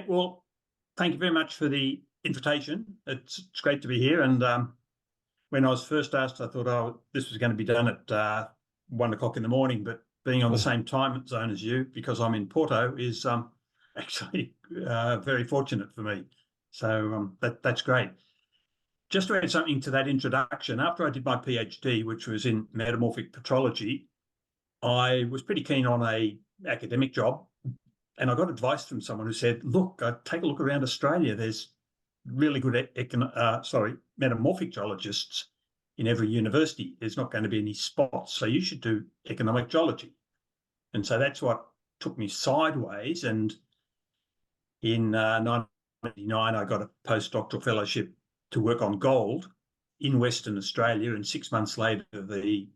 Well, thank you very much for the invitation. It's great to be here. And when I was first asked, I thought, oh, this was going to be done at 1 o'clock in the morning. But being on the same time zone as you, because I'm in Porto, is actually very fortunate for me. So that's great. Just to add something to that introduction, after I did my PhD, which was in metamorphic petrology, I was pretty keen on a academic job. And I got advice from someone who said, look, take a look around Australia. There's really good metamorphic geologists in every university. There's not going to be any spots. So you should do economic geology. And so that's what took me sideways. And in 1999, I got a postdoctoral fellowship to work on gold in Western Australia. And 6 months later, the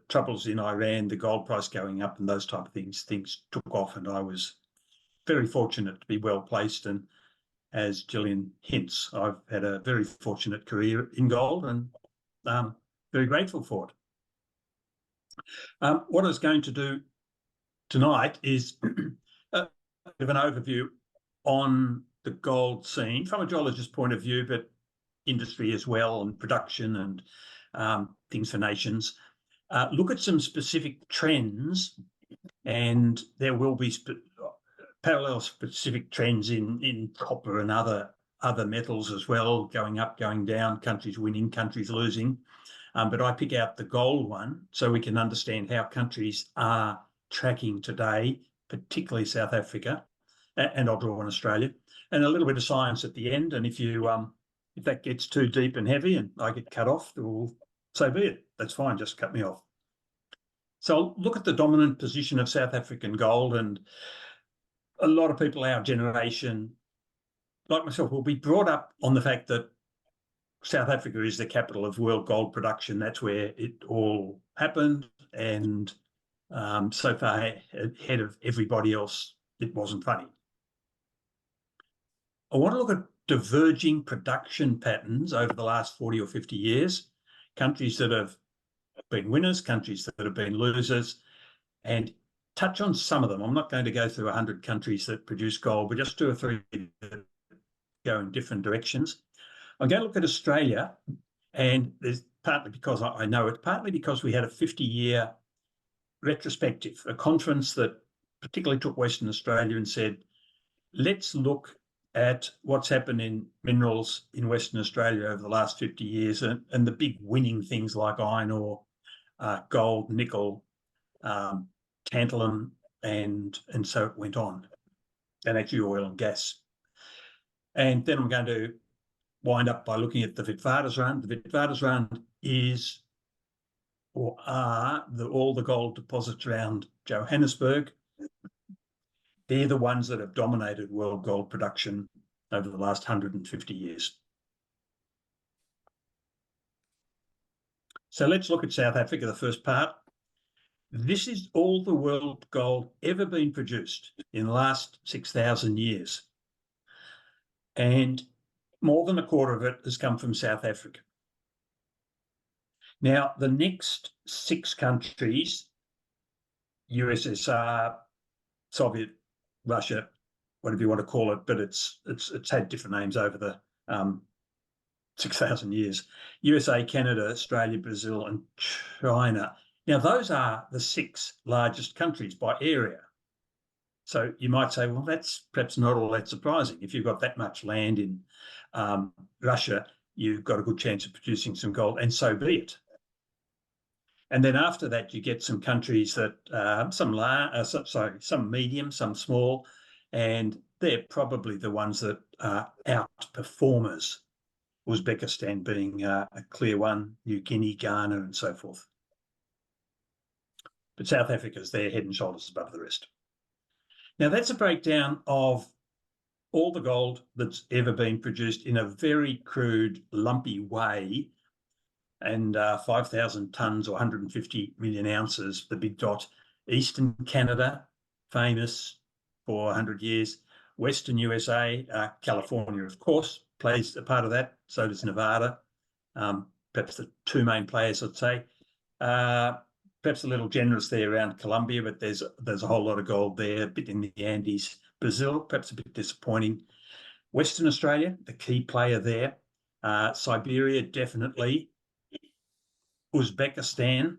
troubles in Iran, the gold price going up and those type of things took off, and I was very fortunate to be well placed. And as Gillian hints, I've had a very fortunate career in gold, and very grateful for it. What I was going to do tonight is a bit of an overview on the gold scene from a geologist's point of view, but industry as well, and production and things for nations. Look at some specific trends, and there will be parallel specific trends in copper and other metals as well, going up, going down, countries winning, countries losing. But I pick out the gold one so we can understand how countries are tracking today, particularly South Africa, and I'll draw on Australia, and a little bit of science at the end. And if that gets too deep and heavy and I get cut off, well, so be it. That's fine, just cut me off. So look at the dominant position of South African gold, and a lot of people our generation, like myself, will be brought up on the fact that South Africa is the capital of world gold production. That's where it all happened, and so far ahead of everybody else, it wasn't funny. I want to look at diverging production patterns over the last 40 or 50 years, countries that have been winners, countries that have been losers, and touch on some of them. I'm not going to go through 100 countries that produce gold, but just 2 or 3 that go in different directions. I'm going to look at Australia, and there's partly because I know it, partly because we had a 50-year retrospective, a conference that particularly took Western Australia and said, let's look at what's happened in minerals in Western Australia over the last 50 years, and the big winning things like iron ore, gold, nickel, tantalum, and so it went on, and actually oil and gas. And then I'm going to wind up by looking at the Witwatersrand. The Witwatersrand is, or are, all the gold deposits around Johannesburg. They're the ones that have dominated world gold production over the last 150 years. So let's look at South Africa, the first part. This is all the world gold ever been produced in the last 6,000 years. And more than a quarter of it has come from South Africa. Now, the next 6 countries, USSR, Soviet, Russia, whatever you want to call it, but it's had different names over the 6,000 years. USA, Canada, Australia, Brazil, and China. Now, those are the 6 largest countries by area. So you might say, well, that's perhaps not all that surprising. If you've got that much land in Russia, you've got a good chance of producing some gold, and so be it. And then after that, you get some countries that some medium, some small, and they're probably the ones that are outperformers. Uzbekistan being a clear one, New Guinea, Ghana, and so forth. But South Africa's there, head and shoulders above the rest. Now, that's a breakdown of all the gold that's ever been produced in a very crude, lumpy way. And 5,000 tonnes or 150 million ounces, the big dot. Eastern Canada, famous for 100 years. Western USA, California, of course, plays a part of that. So does Nevada. Perhaps the 2 main players, I'd say. perhaps a little generous there around Colombia, but there's a whole lot of gold there, a bit in the Andes. Brazil, perhaps a bit disappointing. Western Australia, the key player there. Siberia, definitely. Uzbekistan,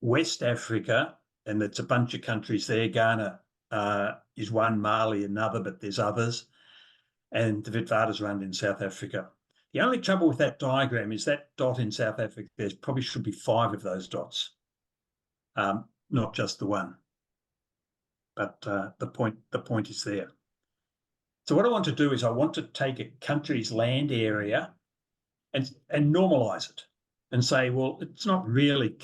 West Africa, and it's a bunch of countries there. Ghana is one, Mali another, but there's others. And the Witwatersrand in South Africa. The only trouble with that diagram is that dot in South Africa, there probably should be 5 of those dots, not just the one. But the point is there. So what I want to do is I want to take a country's land area and normalise it and say, well, it's not really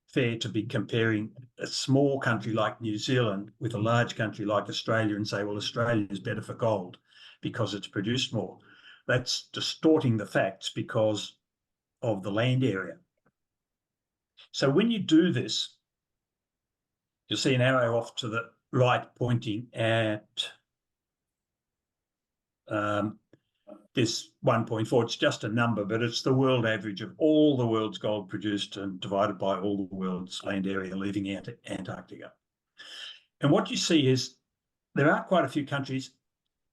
fair to be comparing a small country like New Zealand with a large country like Australia and say, well, Australia is better for gold because it's produced more. That's distorting the facts because of the land area. So when you do this, you'll see an arrow off to the right pointing at this 1.4. It's just a number, but it's the world average of all the world's gold produced and divided by all the world's land area, leaving out Antarctica. And what you see is there are quite a few countries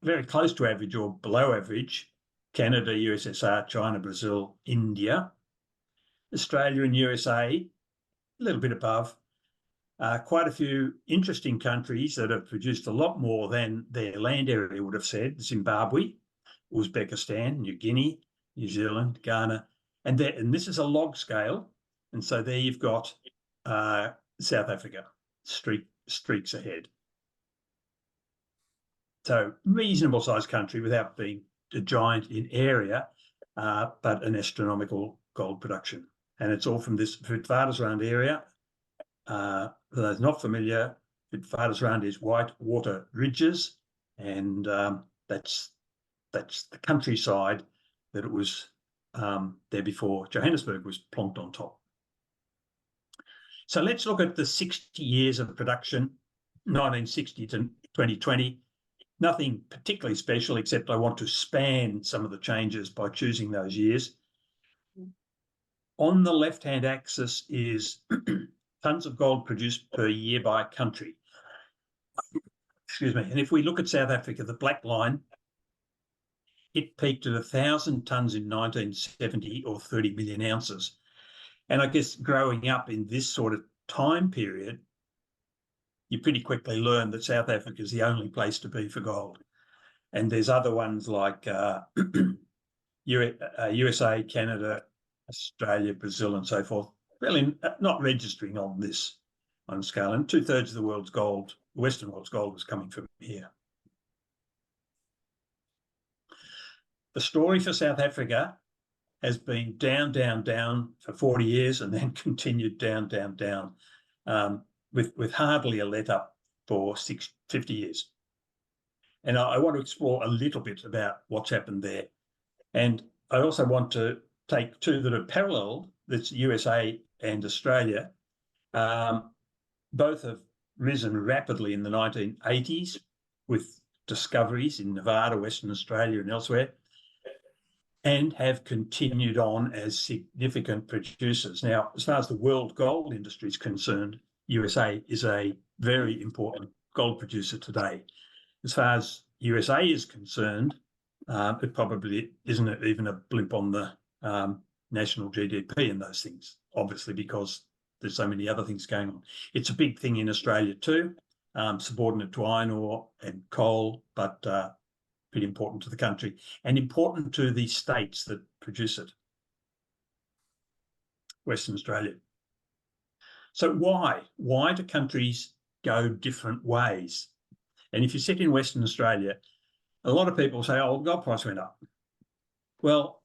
very close to average or below average: Canada, USSR, China, Brazil, India, Australia and USA, a little bit above. Quite a few interesting countries that have produced a lot more than their land area would have said: Zimbabwe, Uzbekistan, New Guinea, New Zealand, Ghana, and this is a log scale. And so there you've got South Africa, streaks ahead. So reasonable sized country without being a giant in area, but an astronomical gold production. And it's all from this Witwatersrand area. For those not familiar, Witwatersrand is white water ridges, and that's the countryside that it was there before Johannesburg was plonked on top. So let's look at the 60 years of production, 1960 to 2020. Nothing particularly special, except I want to span some of the changes by choosing those years. On the left-hand axis is tons of gold produced per year by country. Excuse me. And if we look at South Africa, the black line, it peaked at 1,000 tonnes in 1970, or 30 million ounces. And I guess growing up in this sort of time period, you pretty quickly learn that South Africa is the only place to be for gold. And there's other ones like USA, Canada, Australia, Brazil, and so forth, really not registering on this scale. And 2/3 of the world's gold, Western world's gold, was coming from here. The story for South Africa has been down, down, down for 40 years and then continued down, down, down, with hardly a let up for 50 years. And I want to explore a little bit about what's happened there. And I also want to take two that are parallel, that's USA and Australia. Both have risen rapidly in the 1980s with discoveries in Nevada, Western Australia and elsewhere, and have continued on as significant producers. Now, as far as the world gold industry is concerned, USA is a very important gold producer today. As far as USA is concerned, it probably isn't even a blimp on the national GDP and those things, obviously, because there's so many other things going on. It's a big thing in Australia too, subordinate to iron ore and coal, but pretty important to the country and important to the states that produce it. Western Australia. So why? Why do countries go different ways? And if you sit in Western Australia, a lot of people say, oh, the gold price went up. Well,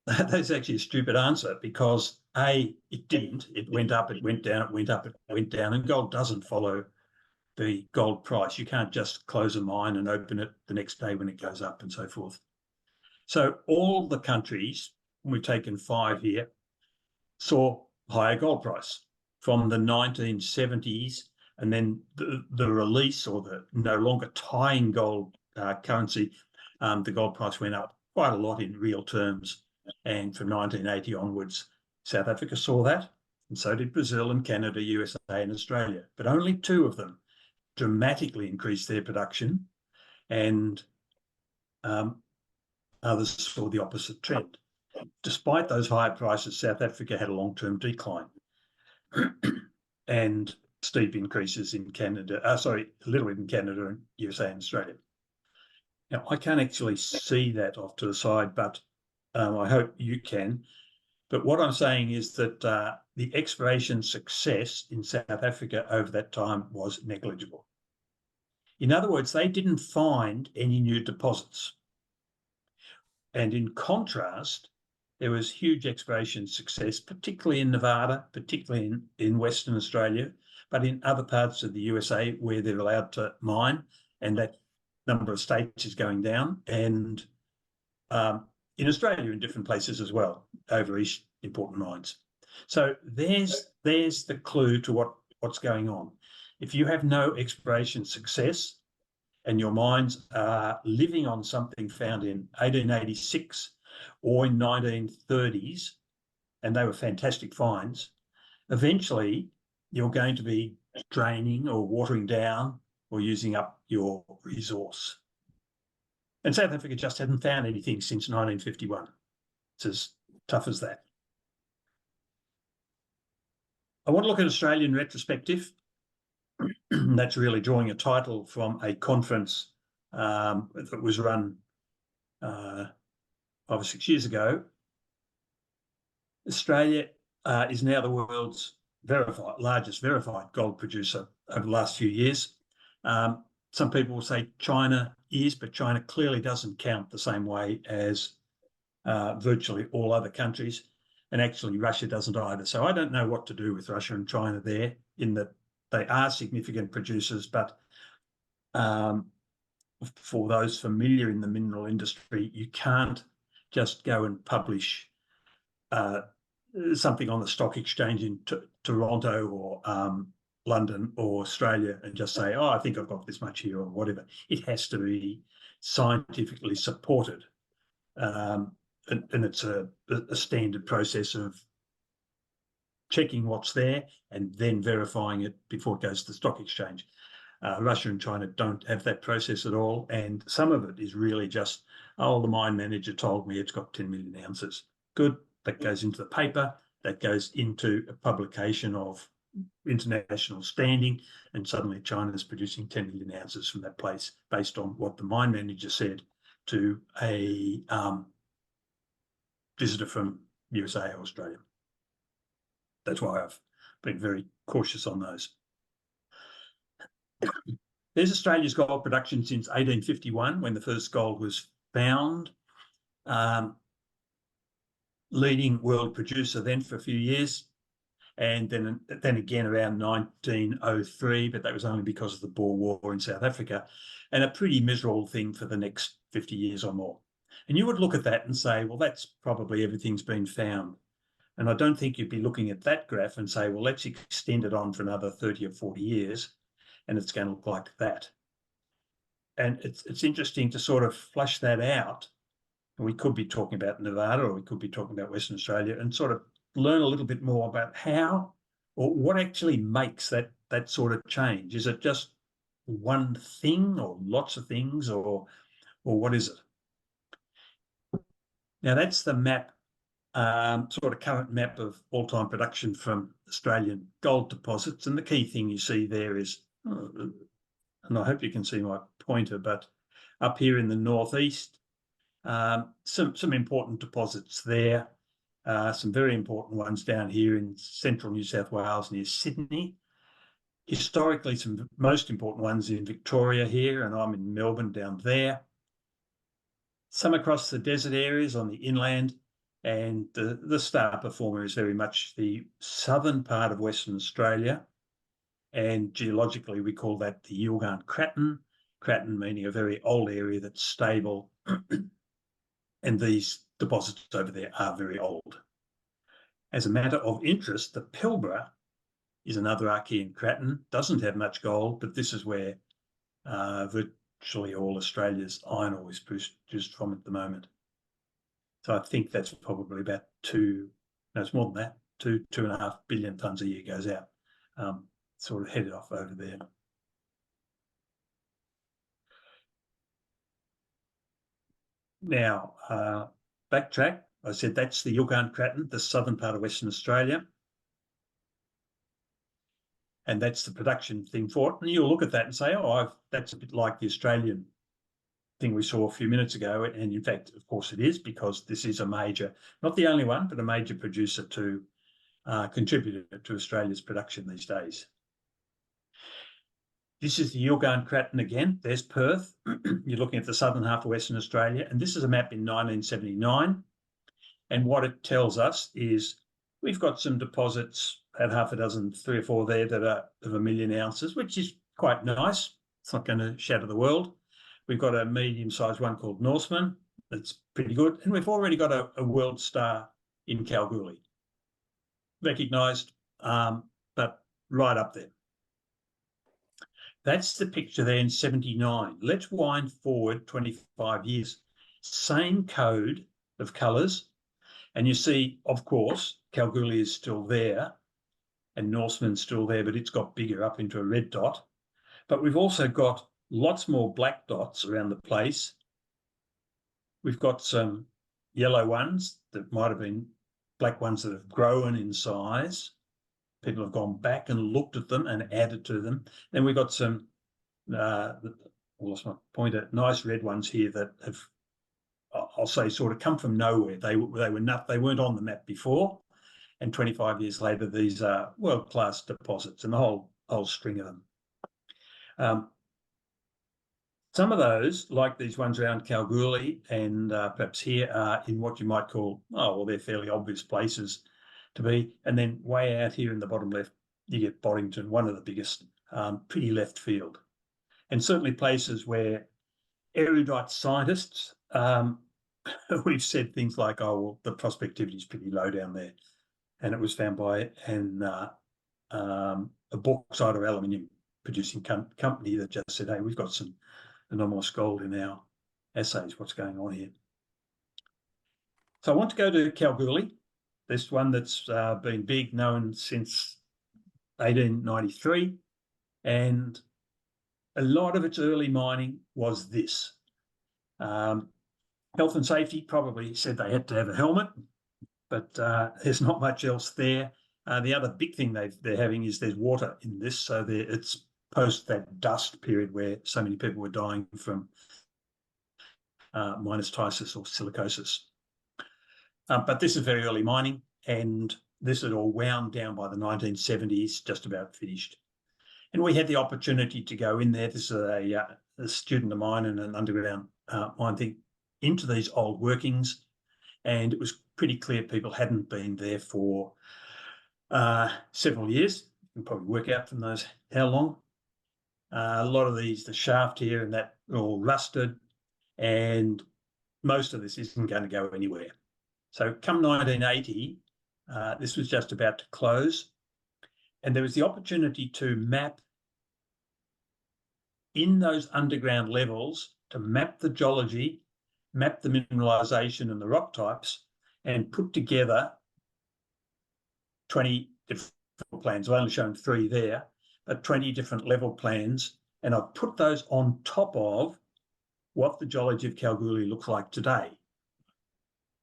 that's actually a stupid answer, because A, it didn't. It went up, it went down, it went up, it went down, and gold doesn't follow the gold price. You can't just close a mine and open it the next day when it goes up and so forth. So all the countries, we've taken 5 here, saw higher gold price from the 1970s, and then the release, or the no longer tying gold currency, the gold price went up quite a lot in real terms. And from 1980 onwards, South Africa saw that. and so did Brazil and Canada, USA and Australia. But only 2 of them dramatically increased their production, and others saw the opposite trend. Despite those higher prices, South Africa had a long-term decline and steep increases in Canada, a little bit in Canada and USA and Australia. Now, I can't actually see that off to the side, but I hope you can. But what I'm saying is that the exploration success in South Africa over that time was negligible. In other words, they didn't find any new deposits. And in contrast, there was huge exploration success, particularly in Nevada, particularly in Western Australia, but in other parts of the USA where they're allowed to mine, and that number of states is going down, and in Australia in different places as well, over east, important mines. So there's the clue to what's going on. If you have no exploration success and your mines are living on something found in 1886 or in 1930s, and they were fantastic finds, eventually you're going to be draining or watering down or using up your resource. And South Africa just hadn't found anything since 1951. It's as tough as that. I want to look at Australia in retrospective. That's really drawing a title from a conference that was run 5 or 6 years ago. Australia is now the world's largest verified gold producer over the last few years. Some people will say China is, but China clearly doesn't count the same way as virtually all other countries. And actually Russia doesn't either. So I don't know what to do with Russia and China there, in that they are significant producers, but for those familiar in the mineral industry, you can't just go and publish something on the stock exchange in Toronto or London or Australia and just say, oh, I think I've got this much here or whatever. It has to be scientifically supported. And it's a standard process of checking what's there and then verifying it before it goes to the stock exchange. Russia and China don't have that process at all. And some of it is really just, oh, the mine manager told me it's got 10 million ounces. Good. That goes into the paper. That goes into a publication of international standing. And suddenly China's producing 10 million ounces from that place based on what the mine manager said to a visitor from USA or Australia. That's why I've been very cautious on those. There's Australia's gold production since 1851, when the first gold was found. Leading world producer then for a few years, and then again around 1903, but that was only because of the Boer War in South Africa, and a pretty miserable thing for the next 50 years or more. And you would look at that and say, well, that's probably everything's been found. And I don't think you'd be looking at that graph and say, well, let's extend it on for another 30 or 40 years, and it's going to look like that. And it's interesting to sort of flush that out. We could be talking about Nevada, or we could be talking about Western Australia, and sort of learn a little bit more about how or what actually makes that sort of change. Is it just one thing or lots of things, or what is it? Now, that's the map, sort of current map of all-time production from Australian gold deposits. And the key thing you see there is, and I hope you can see my pointer, but up here in the northeast, some important deposits there, some very important ones down here in central New South Wales near Sydney. Historically, some most important ones in Victoria here, and I'm in Melbourne down there. Some across the desert areas on the inland, and the star performer is very much the southern part of Western Australia. And geologically, we call that the Yilgarn Craton. Craton meaning a very old area that's stable. And these deposits over there are very old. As a matter of interest, the Pilbara is another Archean craton, doesn't have much gold, but this is where virtually all Australia's iron ore is produced from at the moment. So I think that's probably about it's more than that, 2.5 billion tonnes a year goes out, sort of headed off over there. Now, backtrack. I said that's the Yilgarn-Craton, the southern part of Western Australia. And that's the production thing for it. And you'll look at that and say, oh, that's a bit like the Australian thing we saw a few minutes ago. And in fact, of course it is, because this is a major, not the only one, but a major producer to contributor to Australia's production these days. This is the Yilgarn-Craton again. There's Perth. You're looking at the southern half of Western Australia. And this is a map in 1979. And what it tells us is we've got some deposits, at half a dozen, 3 or 4 there, that are of 1 million ounces, which is quite nice. It's not going to shatter the world. We've got a medium-sized one called Norseman. That's pretty good. And we've already got a world star in Kalgoorlie. Recognised, but right up there. That's the picture there in 79. Let's wind forward 25 years. Same code of colours. And you see, of course, Kalgoorlie is still there and Norseman's still there, but it's got bigger up into a red dot. But we've also got lots more black dots around the place. We've got some yellow ones that might have been black ones that have grown in size. People have gone back and looked at them and added to them. Then we've got some, I lost my pointer, nice red ones here that have, I'll say, sort of come from nowhere. They weren't on the map before, and 25 years later, these are world-class deposits, and the whole string of them. Some of those, like these ones around Kalgoorlie and perhaps here, are in what you might call, they're fairly obvious places to be. And then way out here in the bottom left, you get Boddington, one of the biggest, pretty left field. And certainly places where erudite scientists, we've said things like, the prospectivity is pretty low down there. And it was found by a bauxite or aluminium producing company that just said, hey, we've got some anomalous gold in our assays. What's going on here? So I want to go to Kalgoorlie, this one that's been big, known since 1893. And a lot of its early mining was this. Health and safety probably said they had to have a helmet, but there's not much else there. The other big thing they're having is there's water in this, so it's post that dust period where so many people were dying from meniscitis or silicosis. But this is very early mining, and this had all wound down by the 1970s, just about finished. And we had the opportunity to go in there. This is a student of mine in an underground mine thing, into these old workings, and it was pretty clear people hadn't been there for several years. You can probably work out from those how long. A lot of these, the shaft here and that, are all rusted, and most of this isn't going to go anywhere. So come 1980, this was just about to close, and there was the opportunity to map in those underground levels, to map the geology, map the mineralisation and the rock types, and put together 20 different plans. I've only shown 3 there, but 20 different level plans, and I've put those on top of what the geology of Kalgoorlie looks like today.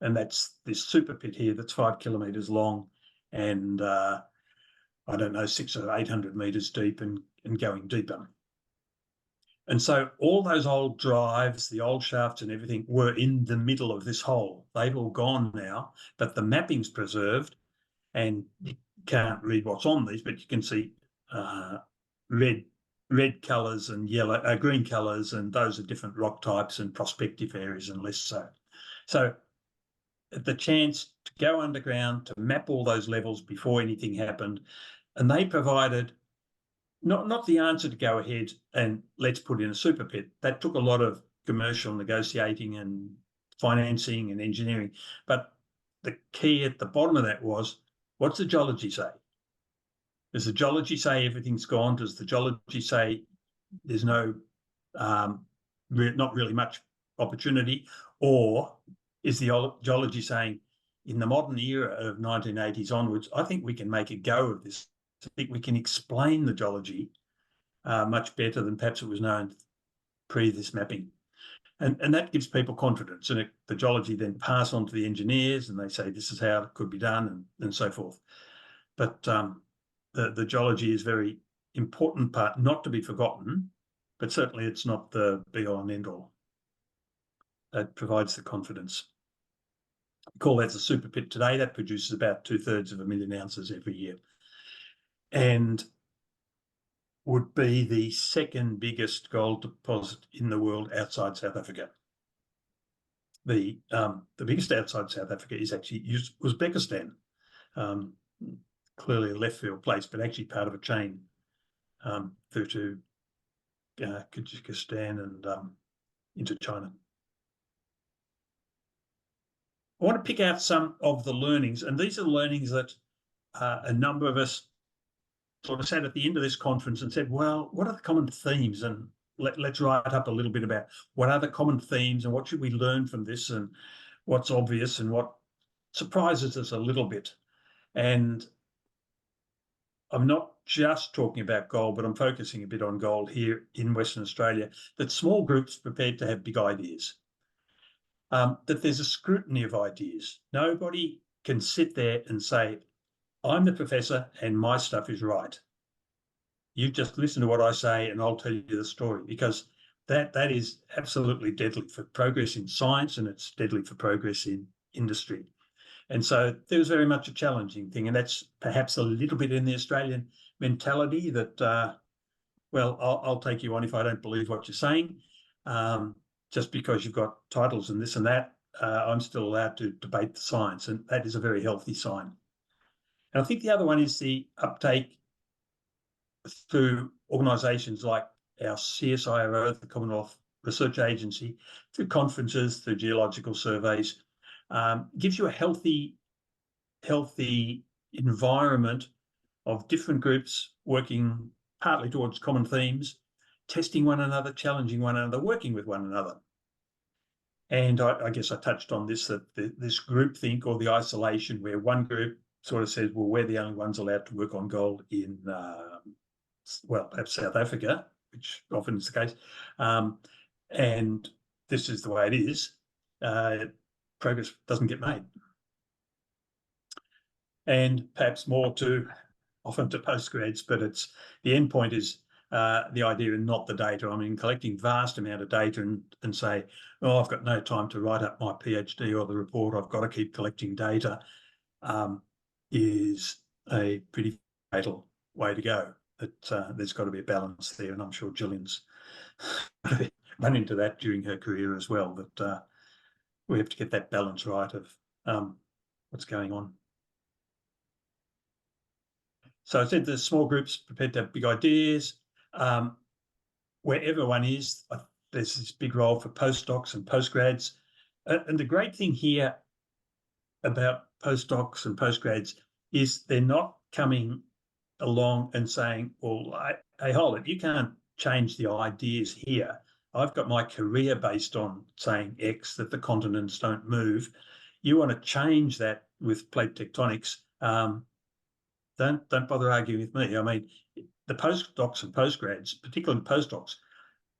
And that's this super pit here that's 5 kilometres long and, 600 or 800 metres deep and going deeper. And so all those old drives, the old shafts and everything were in the middle of this hole. They've all gone now, but the mapping's preserved, and you can't read what's on these, but you can see red colours and yellow, green colours, and those are different rock types and prospective areas and less so. So the chance to go underground, to map all those levels before anything happened, and they provided not the answer to go ahead and let's put in a super pit. That took a lot of commercial negotiating and financing and engineering. But the key at the bottom of that was, what's the geology say? Does the geology say everything's gone? Does the geology say there's no, not really much opportunity? Or is the geology saying, in the modern era of 1980s onwards, I think we can make a go of this. I think we can explain the geology much better than perhaps it was known pre this mapping. And that gives people confidence. And the geology then pass on to the engineers and they say, this is how it could be done and so forth. But the geology is a very important part, not to be forgotten, but certainly it's not the be-all and end-all. It provides the confidence. We call that the super pit today. That produces about 2/3 of a million ounces every year. And would be the second biggest gold deposit in the world outside South Africa. The biggest outside South Africa is actually Uzbekistan, clearly a left field place, but actually part of a chain through to Kyrgyzstan and into China. I want to pick out some of the learnings, and these are learnings that a number of us sort of sat at the end of this conference and said, well, what are the common themes? And let's write up a little bit about what are the common themes and what should we learn from this and what's obvious and what surprises us a little bit. And I'm not just talking about gold, but I'm focusing a bit on gold here in Western Australia, that small groups prepared to have big ideas, that there's a scrutiny of ideas. Nobody can sit there and say, I'm the professor and my stuff is right. You just listen to what I say and I'll tell you the story, because that is absolutely deadly for progress in science and it's deadly for progress in industry. And so there was very much a challenging thing, and that's perhaps a little bit in the Australian mentality that, well, I'll take you on if I don't believe what you're saying. Just because you've got titles and this and that, I'm still allowed to debate the science, and that is a very healthy sign. And I think the other one is the uptake through organisations like our CSIRO, the Commonwealth Research Agency, through conferences, through geological surveys, gives you a healthy environment of different groups working partly towards common themes, testing one another, challenging one another, working with one another. And I guess I touched on this, that this groupthink or the isolation where one group sort of says, well, we're the only ones allowed to work on gold in, well, perhaps South Africa, which often is the case. And this is the way it is. Progress doesn't get made. And perhaps more often to postgrads, but the end point is the idea and not the data. I mean, collecting vast amount of data and say, oh, I've got no time to write up my PhD or the report, I've got to keep collecting data, is a pretty fatal way to go. That there's got to be a balance there, and I'm sure Gillian's run into that during her career as well, that we have to get that balance right of what's going on. So I said the small groups prepared to have big ideas. Where everyone is, there's this big role for postdocs and postgrads. And the great thing here about postdocs and postgrads is they're not coming along and saying, well, hey, hold it, you can't change the ideas here. I've got my career based on saying X, that the continents don't move. You want to change that with plate tectonics, don't bother arguing with me. I mean, the postdocs and postgrads, particularly postdocs,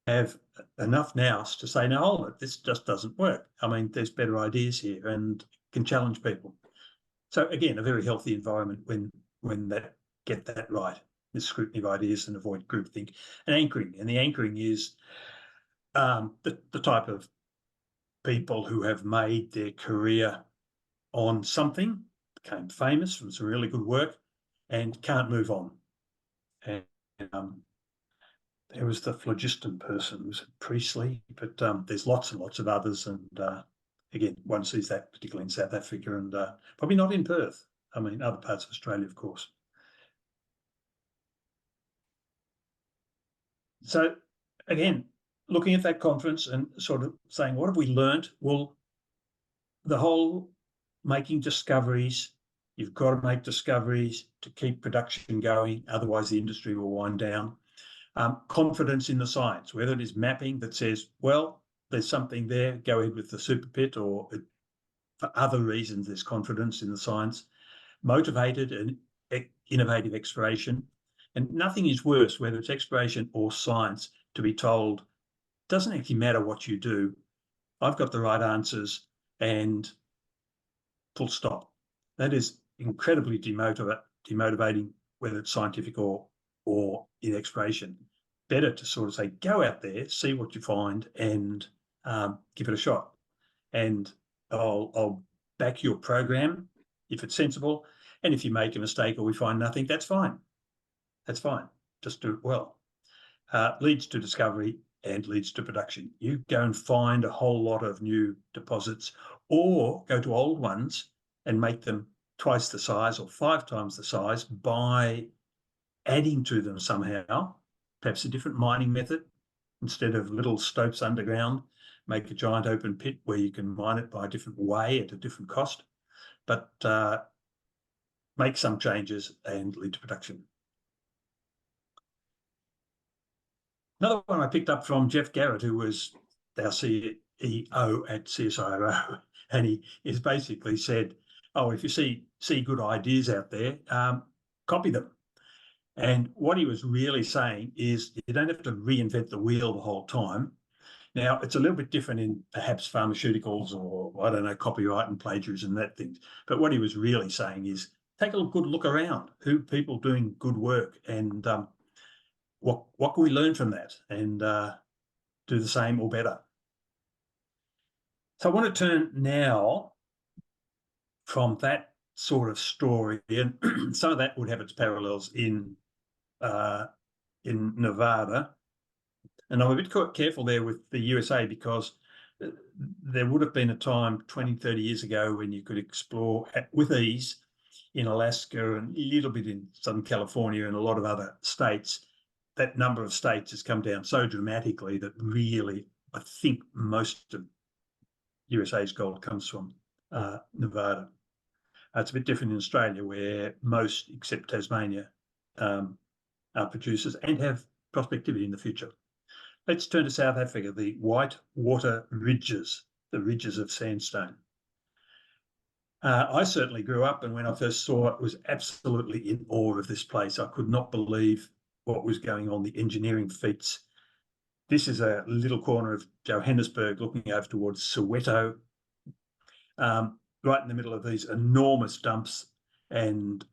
have enough nous to say, no, hold it, this just doesn't work. I mean, there's better ideas here and can challenge people. So again, a very healthy environment when that get that right, the scrutiny of ideas and avoid groupthink. And anchoring, and the anchoring is the type of people who have made their career on something, became famous from some really good work, and can't move on. And there was the phlogiston person, was it Priestley? But there's lots and lots of others, and again, one sees that particularly in South Africa and probably not in Perth. I mean, other parts of Australia, of course. So again, looking at that conference and sort of saying, what have we learned? Well, the whole making discoveries, you've got to make discoveries to keep production going, otherwise the industry will wind down. Confidence in the science, whether it is mapping that says, well, there's something there, go ahead with the super pit, or for other reasons. There's confidence in the science, motivated and innovative exploration. And nothing is worse, whether it's exploration or science, to be told, doesn't actually matter what you do. I've got the right answers and full stop. That is incredibly demotivating, whether it's scientific or in exploration. Better to sort of say, go out there, see what you find, and give it a shot. And I'll back your program if it's sensible. And if you make a mistake or we find nothing, that's fine. That's fine. Just do it well. Leads to discovery and leads to production. You go and find a whole lot of new deposits, or go to old ones and make them twice the size or 5 times the size by adding to them somehow, perhaps a different mining method. Instead of little stopes underground, make a giant open pit where you can mine it by a different way at a different cost, but make some changes and lead to production. Another one I picked up from Jeff Garrett, who was our CEO at CSIRO, and he has basically said, oh, if you see good ideas out there, copy them. And what he was really saying is you don't have to reinvent the wheel the whole time. Now, it's a little bit different in perhaps pharmaceuticals or, I don't know, copyright and plagiarism and that thing. But what he was really saying is take a good look around, who people doing good work, and what can we learn from that and do the same or better. So I want to turn now from that sort of story, and some of that would have its parallels in Nevada. And I'm a bit careful there with the USA, because there would have been a time 20, 30 years ago when you could explore with ease in Alaska and a little bit in Southern California and a lot of other states. That number of states has come down so dramatically that really, I think most of USA's gold comes from Nevada. It's a bit different in Australia, where most, except Tasmania, are producers and have prospectivity in the future. Let's turn to South Africa, the White Water Ridges, the ridges of sandstone. I certainly grew up, and when I first saw it, was absolutely in awe of this place. I could not believe what was going on, the engineering feats. This is a little corner of Johannesburg looking over towards Soweto, right in the middle of these enormous dumps, and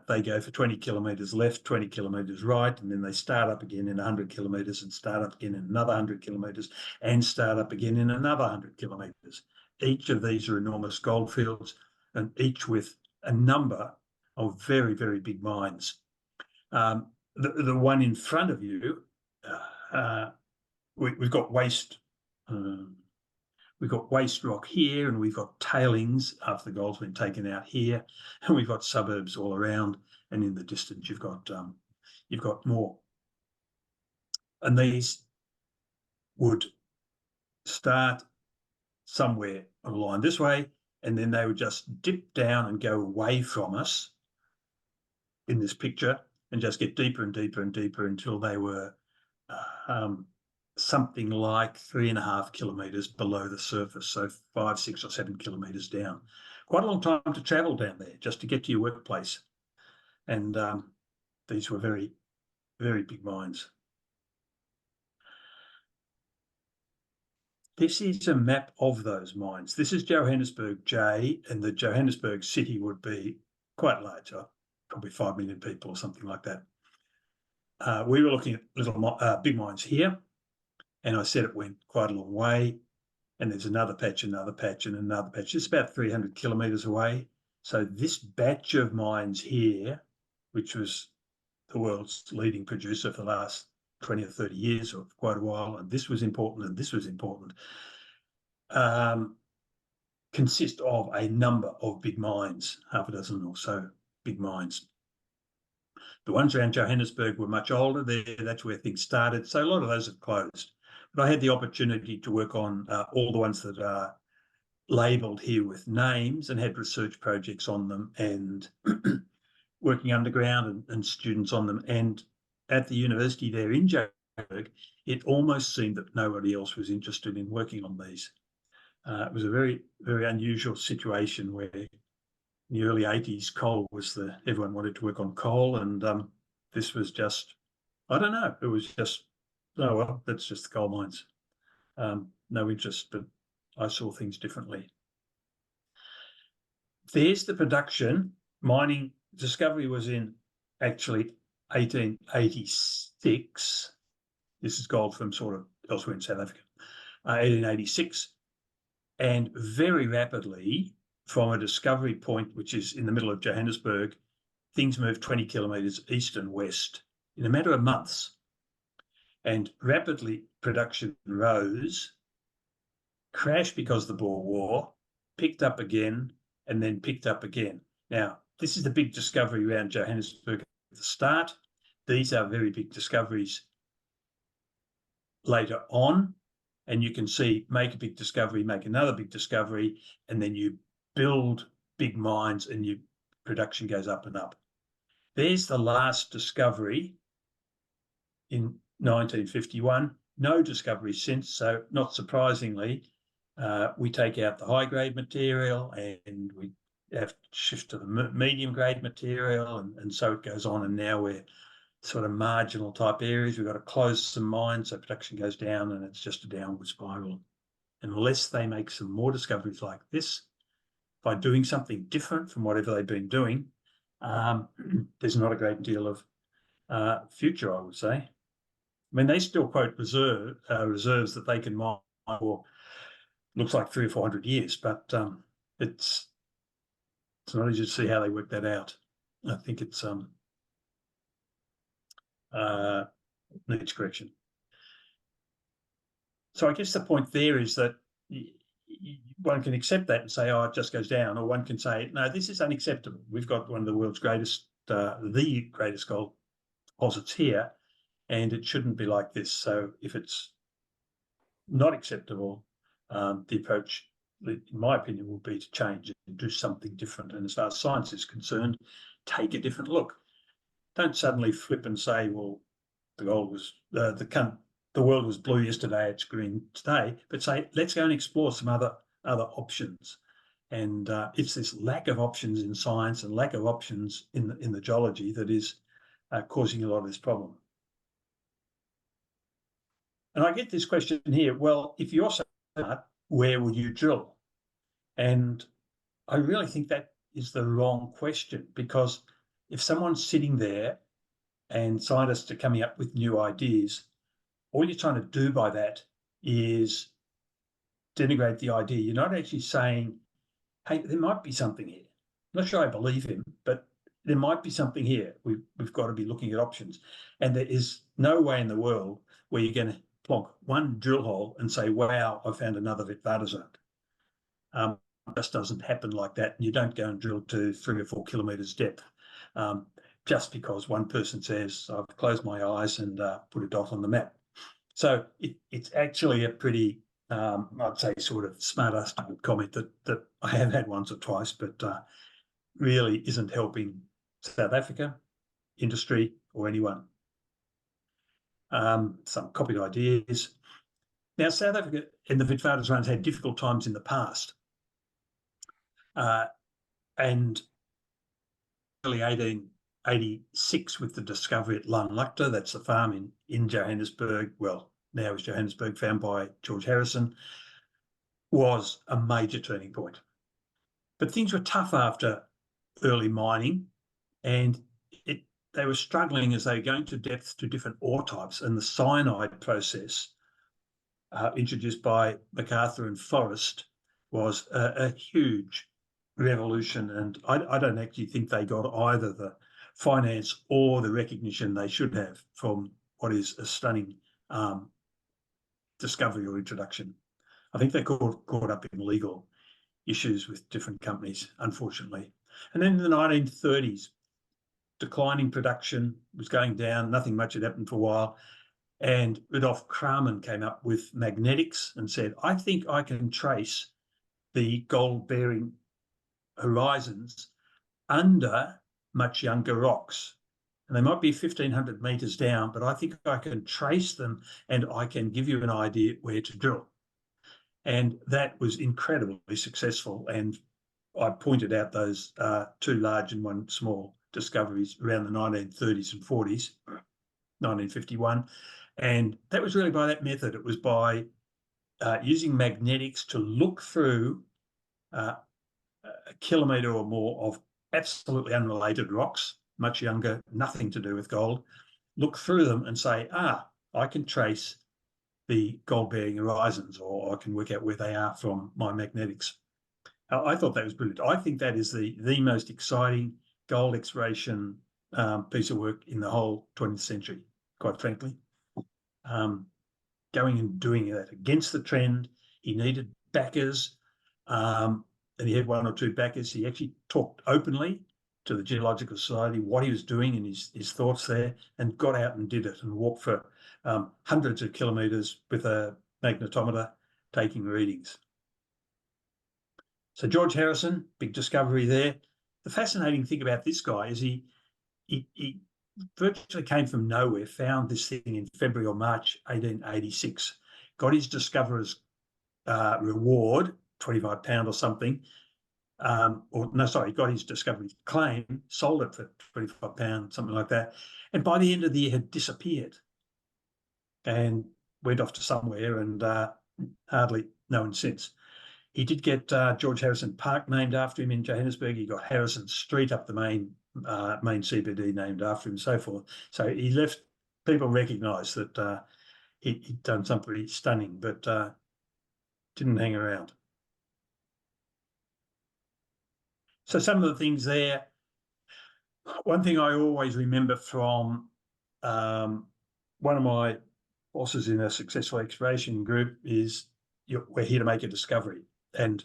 they go for 20 kilometres left, 20 kilometres right, and then they start up again in 100 kilometres and start up again in another 100 kilometres and start up again in another 100 kilometres. Each of these are enormous goldfields, and each with a number of very, very big mines. The one in front of you, we've got waste. We've got waste rock here, and we've got tailings after the gold's been taken out here, and we've got suburbs all around. And in the distance, you've got more. And these would start somewhere on a line this way, and then they would just dip down and go away from us in this picture, and just get deeper and deeper and deeper until they were something like 3.5 kilometres below the surface, so 5, 6 or 7 kilometres down. Quite a long time to travel down there just to get to your workplace. And these were very, very big mines. This is a map of those mines. This is Johannesburg J, and the Johannesburg city would be quite large, probably 5 million people or something like that. We were looking at big mines here, and I said it went quite a long way. And there's another patch, another patch, and another patch. It's about 300 kilometres away. So this batch of mines here, which was the world's leading producer for the last 20 or 30 years, or quite a while, and this was important and this was important, consist of a number of big mines, half a dozen or so big mines. The ones around Johannesburg were much older. That's where things started. So a lot of those have closed. But I had the opportunity to work on all the ones that are labelled here with names, and had research projects on them, and working underground and students on them. And at the university there in Johannesburg, it almost seemed that nobody else was interested in working on these. It was a very, very unusual situation where in the early 80s, coal was everyone wanted to work on coal, and this was just, I don't know, it was just, oh, well, that's just the coal mines. No interest, but I saw things differently. There's the production. Mining discovery was in actually 1886. This is gold from sort of elsewhere in South Africa. 1886, and very rapidly from a discovery point, which is in the middle of Johannesburg, things moved 20 kilometres east and west in a matter of months. And rapidly production rose, crashed because of the Boer War, picked up again, and then picked up again. Now, this is the big discovery around Johannesburg at the start. These are very big discoveries later on, and you can see make a big discovery, make another big discovery, and then you build big mines and your production goes up and up. There's the last discovery in 1951. No discovery since, so not surprisingly, we take out the high-grade material and we have to shift to the medium-grade material, and so it goes on, and now we're sort of marginal type areas. We've got to close some mines, so production goes down, and it's just a downward spiral. Unless they make some more discoveries like this, by doing something different from whatever they've been doing, there's not a great deal of future, I would say. I mean, they still quote reserves that they can mine for, looks like 300 or 400 years, but it's not easy to see how they work that out. I think it's needs correction. So I guess the point there is that one can accept that and say, oh, it just goes down, or one can say, no, this is unacceptable. We've got one of the world's greatest, the greatest gold deposits here, and it shouldn't be like this. So if it's not acceptable, the approach, in my opinion, will be to change it and do something different. And as far as science is concerned, take a different look. Don't suddenly flip and say, well, the world was blue yesterday, it's green today, but say, let's go and explore some other options. And it's this lack of options in science and lack of options in the geology that is causing a lot of this problem. And I get this question here, well, if you're so smart, where would you drill? And I really think that is the wrong question, because if someone's sitting there and scientists are coming up with new ideas, all you're trying to do by that is denigrate the idea. You're not actually saying, hey, there might be something here. I'm not sure I believe him, but there might be something here. We've got to be looking at options. And there is no way in the world where you're going to plonk one drill hole and say, wow, I found another Witwatersrand. It just doesn't happen like that. And you don't go and drill to 3 or 4 kilometres depth. Just because one person says, I've closed my eyes and put a dot on the map. So it's actually a pretty, I'd say, sort of smart-ass comment that I have had once or twice, but really isn't helping South Africa, industry, or anyone. Some copied ideas. Now, South Africa and the Witwatersrand had difficult times in the past. And early 1886 with the discovery at Llanlugta, that's the farm in Johannesburg, well, now is Johannesburg, found by George Harrison, was a major turning point. But things were tough after early mining, and they were struggling as they were going to depth to different ore types, and the cyanide process introduced by MacArthur and Forrest was a huge revolution, and I don't actually think they got either the finance or the recognition they should have from what is a stunning discovery or introduction. I think they caught up in legal issues with different companies, unfortunately. And then in the 1930s, declining production was going down, nothing much had happened for a while, and Rudolf Kramen came up with magnetics and said, I think I can trace the gold-bearing horizons under much younger rocks. And they might be 1,500 metres down, but I think I can trace them and I can give you an idea where to drill. And that was incredibly successful. And I pointed out those two large and one small discoveries around the 1930s and 40s, 1951. And that was really by that method. It was by using magnetics to look through a kilometre or more of absolutely unrelated rocks, much younger, nothing to do with gold, look through them and say, I can trace the gold-bearing horizons, or I can work out where they are from my magnetics. I thought that was brilliant. I think that is the most exciting gold exploration piece of work in the whole 20th century, quite frankly. Going and doing that against the trend. He needed backers, and he had one or two backers. He actually talked openly to the Geological Society what he was doing and his thoughts there, and got out and did it and walked for hundreds of kilometres with a magnetometer taking readings. So George Harrison, big discovery there. The fascinating thing about this guy is he virtually came from nowhere, found this thing in February or March 1886, got his discoverer's reward, £25 or something, got his discovery claim, sold it for £25, something like that, and by the end of the year had disappeared and went off to somewhere, and hardly known since. He did get George Harrison Park named after him in Johannesburg. He got Harrison Street up the main CBD named after him, and so forth. So he left. People recognised that he'd done something pretty stunning, but didn't hang around. So some of the things there. One thing I always remember from one of my bosses in a successful exploration group is, we're here to make a discovery. And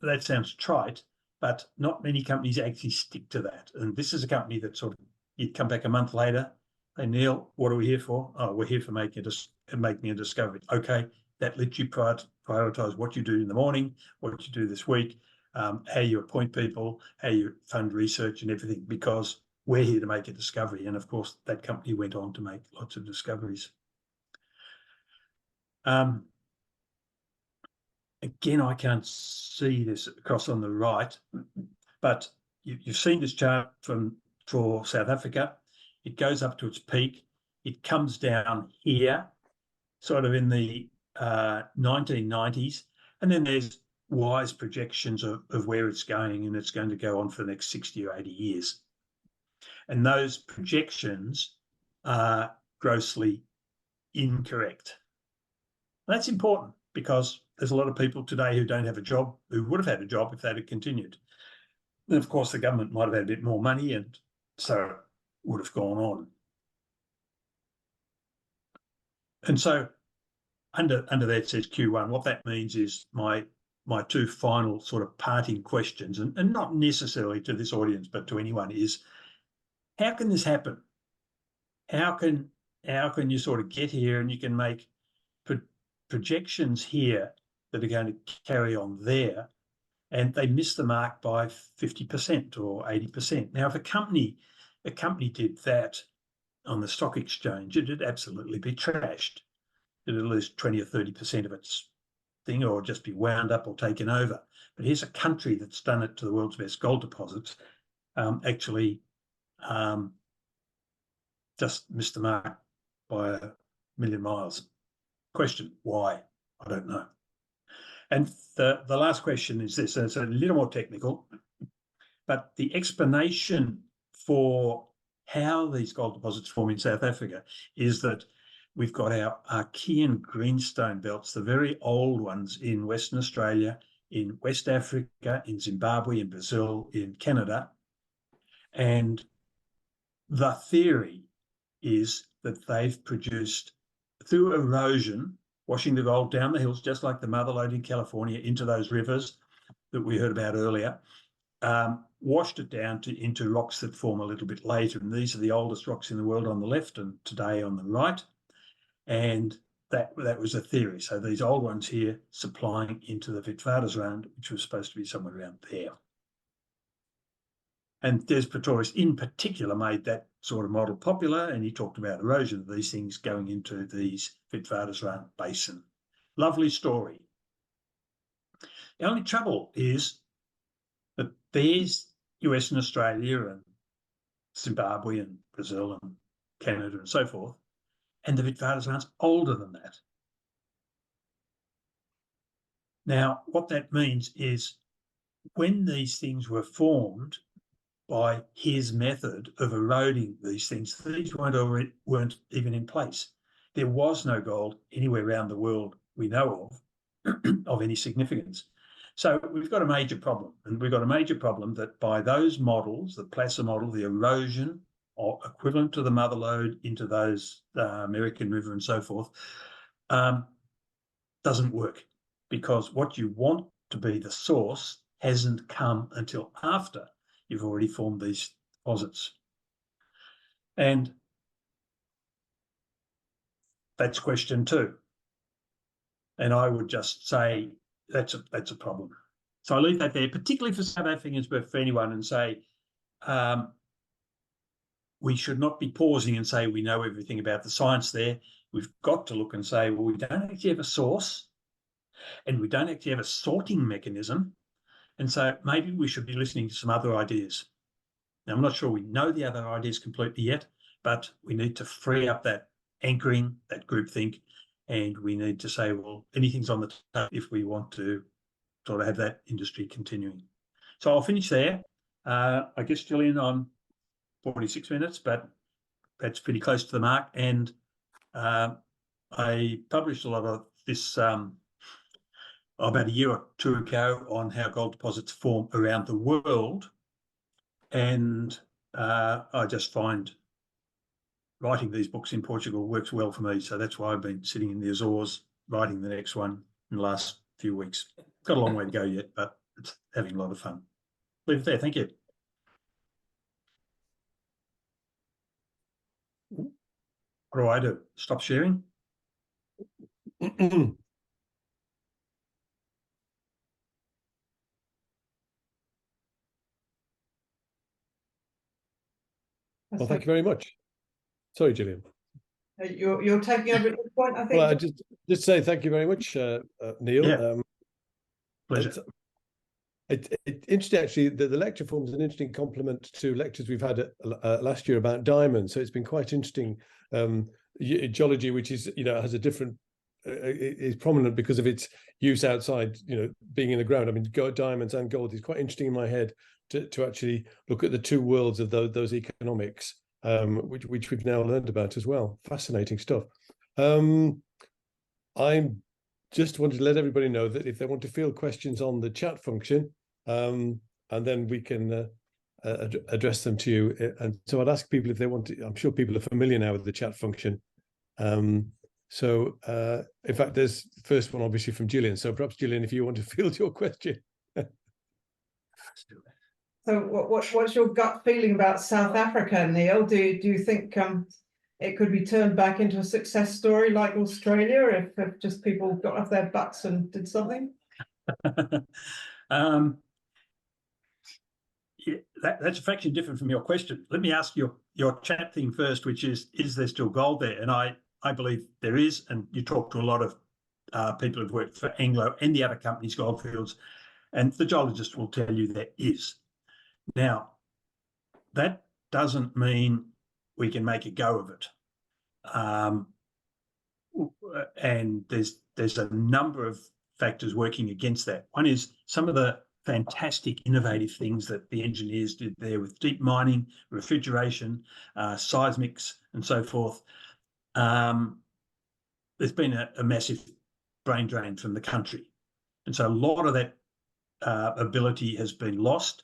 that sounds trite, but not many companies actually stick to that. And this is a company that sort of, you'd come back a month later, hey, Neil, what are we here for? Oh, we're here for making a discovery. Okay, that lets you prioritise what you do in the morning, what you do this week, how you appoint people, how you fund research and everything, because we're here to make a discovery. And of course, that company went on to make lots of discoveries. Again, I can't see this across on the right, but you've seen this chart for South Africa. It goes up to its peak. It comes down here, sort of in the 1990s, and then there's wise projections of where it's going, and it's going to go on for the next 60 or 80 years. And those projections are grossly incorrect. That's important, because there's a lot of people today who don't have a job, who would have had a job if that had continued. And of course, the government might have had a bit more money, and so it would have gone on. And so under that says Q1. What that means is my two final sort of parting questions, and not necessarily to this audience, but to anyone, is how can this happen? How can you sort of get here and you can make projections here that are going to carry on there, and they miss the mark by 50% or 80%. Now, if a company did that on the stock exchange, it'd absolutely be trashed. It'd lose 20 or 30% of its thing, or just be wound up or taken over. But here's a country that's done it to the world's best gold deposits, just missed the mark by a million miles. Question, why? I don't know. And the last question is this, and it's a little more technical, but the explanation for how these gold deposits form in South Africa is that we've got our Archean greenstone belts, the very old ones in Western Australia, in West Africa, in Zimbabwe, in Brazil, in Canada. And the theory is that they've produced, through erosion, washing the gold down the hills, just like the mother lode in California, into those rivers that we heard about earlier, washed it down into rocks that form a little bit later. And these are the oldest rocks in the world on the left, and today on the right. And that was a theory. So these old ones here supplying into the Witwatersrand, which was supposed to be somewhere around there. And Des Pretorius in particular made that sort of model popular, and he talked about erosion of these things going into these Witwatersrand basin. Lovely story. The only trouble is that there's US and Australia and Zimbabwe and Brazil and Canada and so forth, and the Witwatersrand's older than that. Now, what that means is when these things were formed by his method of eroding these things, these weren't even in place. There was no gold anywhere around the world we know of any significance. So we've got a major problem, and we've got a major problem that by those models, the Placer model, the erosion or equivalent to the mother lode into those American River and so forth, doesn't work, because what you want to be the source hasn't come until after you've already formed these deposits. And that's question 2. And I would just say that's a problem. So I leave that there, particularly for South Africans, but for anyone, and say we should not be pausing and say we know everything about the science there. We've got to look and say, well, we don't actually have a source, and we don't actually have a sorting mechanism. And so maybe we should be listening to some other ideas. Now, I'm not sure we know the other ideas completely yet, but we need to free up that anchoring, that groupthink, and we need to say, well, anything's on the table if we want to sort of have that industry continuing. So I'll finish there. I guess, Gillian, I'm 46 minutes, but that's pretty close to the mark. And I published a lot of this about a year or 2 ago on how gold deposits form around the world. And I just find writing these books in Portugal works well for me. So that's why I've been sitting in the Azores writing the next one in the last few weeks. Got a long way to go yet, but it's having a lot of fun. Leave it there. Thank you. What do I do? Stop sharing? Well, thank you very much. Sorry, Gillian. You're taking over at this point, I think. Well, I just say thank you very much, Neil. Yeah. Pleasure. It's interesting, actually, that the lecture forms an interesting complement to lectures we've had last year about diamonds. So it's been quite interesting. Geology, which is, has a different, is prominent because of its use outside, being in the ground. I mean, diamonds and gold is quite interesting in my head to actually look at the two worlds of those economics, which we've now learned about as well. Fascinating stuff. I just wanted to let everybody know that if they want to field questions on the chat function, and then we can address them to you. And so I'd ask people if they want to. I'm sure people are familiar now with the chat function. So in fact, there's the first one obviously from Gillian. So perhaps, Gillian, if you want to field your question. So what's your gut feeling about South Africa, Neil? Do you think it could be turned back into a success story like Australia if just people got off their butts and did something? Yeah, that's a fraction different from your question. Let me ask your chat thing first, which is there still gold there? And I believe there is, and you talk to a lot of people who've worked for Anglo and the other companies, Goldfields, and the geologists will tell you there is. Now, that doesn't mean we can make a go of it. And there's a number of factors working against that. One is some of the fantastic innovative things that the engineers did there with deep mining, refrigeration, seismics, and so forth. There's been a massive brain drain from the country. And so a lot of that ability has been lost.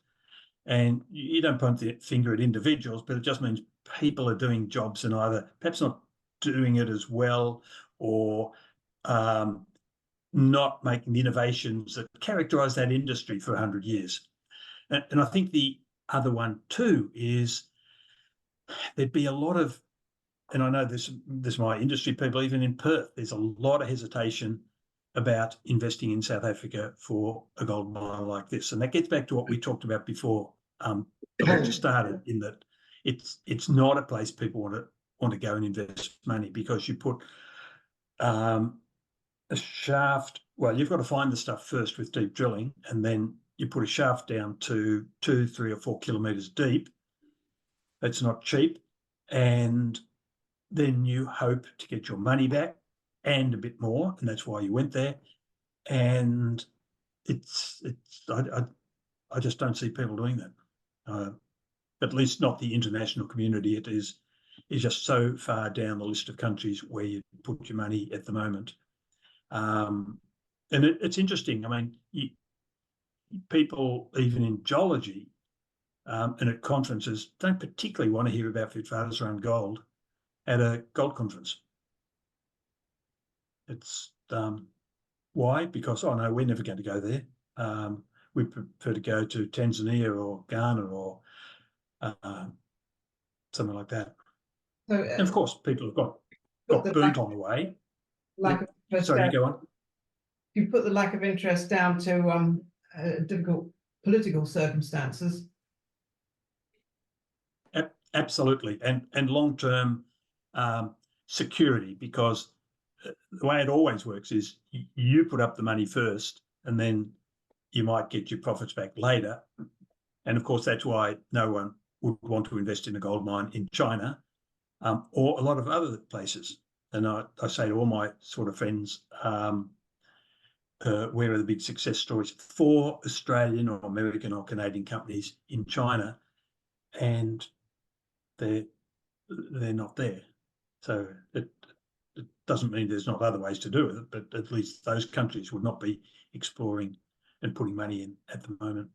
And you don't point the finger at individuals, but it just means people are doing jobs and either perhaps not doing it as well, or not making the innovations that characterize that industry for 100 years. And I think the other one too is there'd be a lot of, and I know this my industry people, even in Perth, there's a lot of hesitation about investing in South Africa for a gold mine like this. And that gets back to what we talked about before the lecture started, in that it's not a place people want to go and invest money, because you put a shaft Well, you've got to find the stuff first with deep drilling, and then you put a shaft down to 2, 3 or 4 kilometres deep. That's not cheap. And then you hope to get your money back and a bit more, and that's why you went there. And I just don't see people doing that. At least not the international community. It is just so far down the list of countries where you put your money at the moment. And it's interesting. I mean, people, even in geology and at conferences, don't particularly want to hear about Witwatersrand gold at a gold conference. It's why? Because, oh no, we're never going to go there. We prefer to go to Tanzania or Ghana or something like that. So, and of course, people have got burnt on the way. Lack of interest. Sorry, go on. You put the lack of interest down to difficult political circumstances. Absolutely, and long-term security, because the way it always works is you put up the money first, and then you might get your profits back later. And of course, that's why no one would want to invest in a gold mine in China or a lot of other places. And I say to all my sort of friends, where are the big success stories for Australian or American or Canadian companies in China? And they're not there. So it doesn't mean there's not other ways to do it, but at least those countries would not be exploring and putting money in at the moment.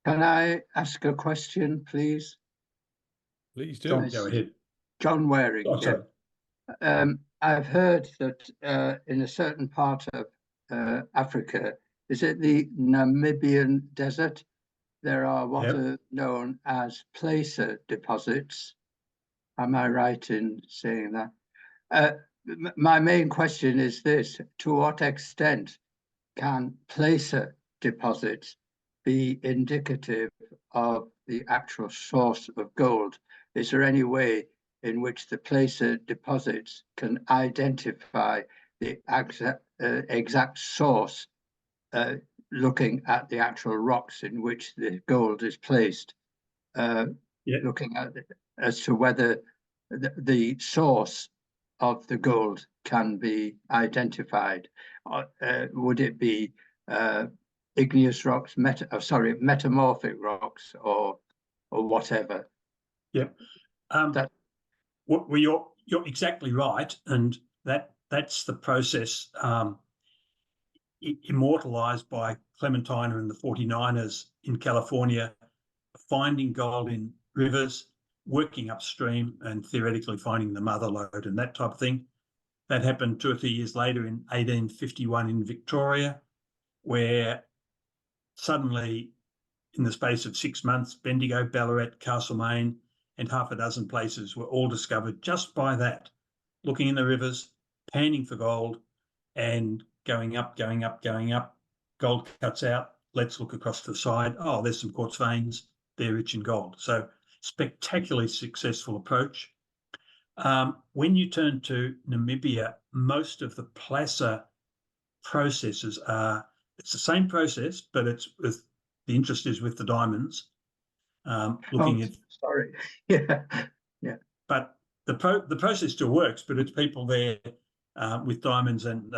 Can I ask a question, please? Please do. John, go ahead. John Waring. Oh, sorry. I've heard that in a certain part of Africa, is it the Namibian desert? There are what are known as placer deposits. Am I right in saying that? My main question is this: to what extent can placer deposits be indicative of the actual source of gold? Is there any way in which the placer deposits can identify the exact source, looking at the actual rocks in which the gold is placed, looking at as to whether the source of the gold can be identified? Would it be igneous rocks, metamorphic rocks, or whatever? Yep. Well, you're exactly right, and that's the process immortalized by Clementina and the 49ers in California, finding gold in rivers, working upstream, and theoretically finding the mother lode and that type of thing. That happened 2 or 3 years later in 1851 in Victoria, where suddenly, in the space of 6 months, Bendigo, Ballarat, Castlemaine, and half a dozen places were all discovered just by that, looking in the rivers, panning for gold, and going up, going up, going up. Gold cuts out. Let's look across to the side. Oh, there's some quartz veins. They're rich in gold. So spectacularly successful approach. When you turn to Namibia, most of the placer processes it's the same process, but it's with the interest is with the diamonds. Looking at sorry, yeah. But the process still works, but it's people there with diamonds. And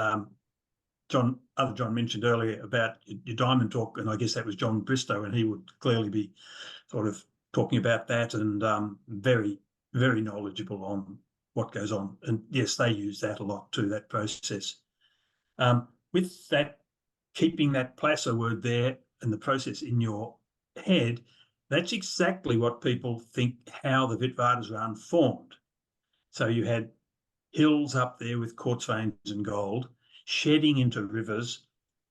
John mentioned earlier about your diamond talk, and I guess that was John Bristow, and he would clearly be sort of talking about that, and very, very knowledgeable on what goes on. And yes, they use that a lot too, that process. With that, keeping that placer word there and the process in your head, that's exactly what people think how the Witwatersrand formed. So you had hills up there with quartz veins and gold, shedding into rivers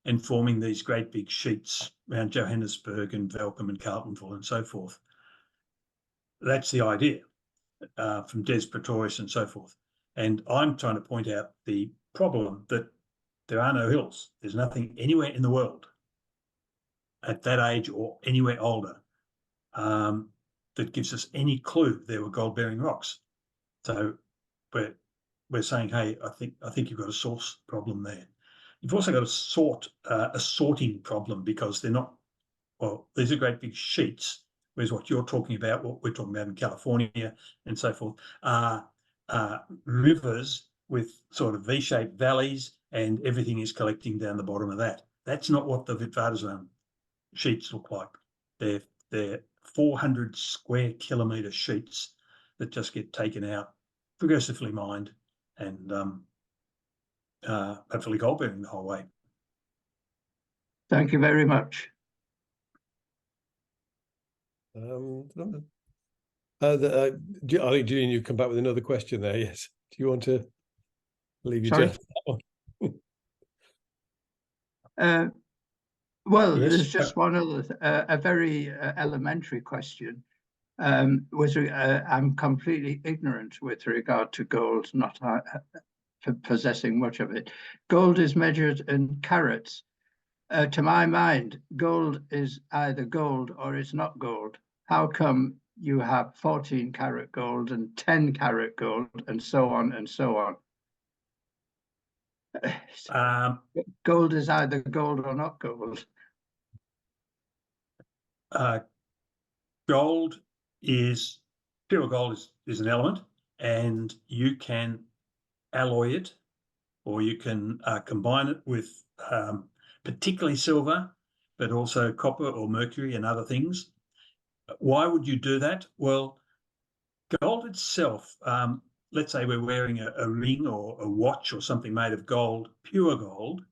and forming these great big sheets around Johannesburg and Welkom and Carltonville and so forth. That's the idea from Des Pretorius and so forth. And I'm trying to point out the problem that there are no hills. There's nothing anywhere in the world at that age or anywhere older that gives us any clue there were gold-bearing rocks. So we're saying, hey, I think you've got a source problem there. You've also got a sorting problem, because they're not, well, these are great big sheets, whereas what you're talking about, what we're talking about in California and so forth, are rivers with sort of V-shaped valleys, and everything is collecting down the bottom of that. That's not what the Witwatersrand sheets look like. They're 400 square kilometre sheets that just get taken out, progressively mined, and hopefully gold bearing the whole way. Thank you very much. Julian, you come back with another question there. Yes. Do you want to leave you Sorry? to that one? Well, Yes. there's just one other, a very elementary question. I'm completely ignorant with regard to gold, not possessing much of it. Gold is measured in carats. To my mind, gold is either gold or it's not gold. How come you have 14 karat gold and 10 karat gold and so on and so on? Gold is either gold or not gold. Gold is, pure gold is an element, and you can alloy it, or you can combine it with particularly silver, but also copper or mercury and other things. Why would you do that? Well, gold itself, let's say we're wearing a ring or a watch or something made of gold, pure gold,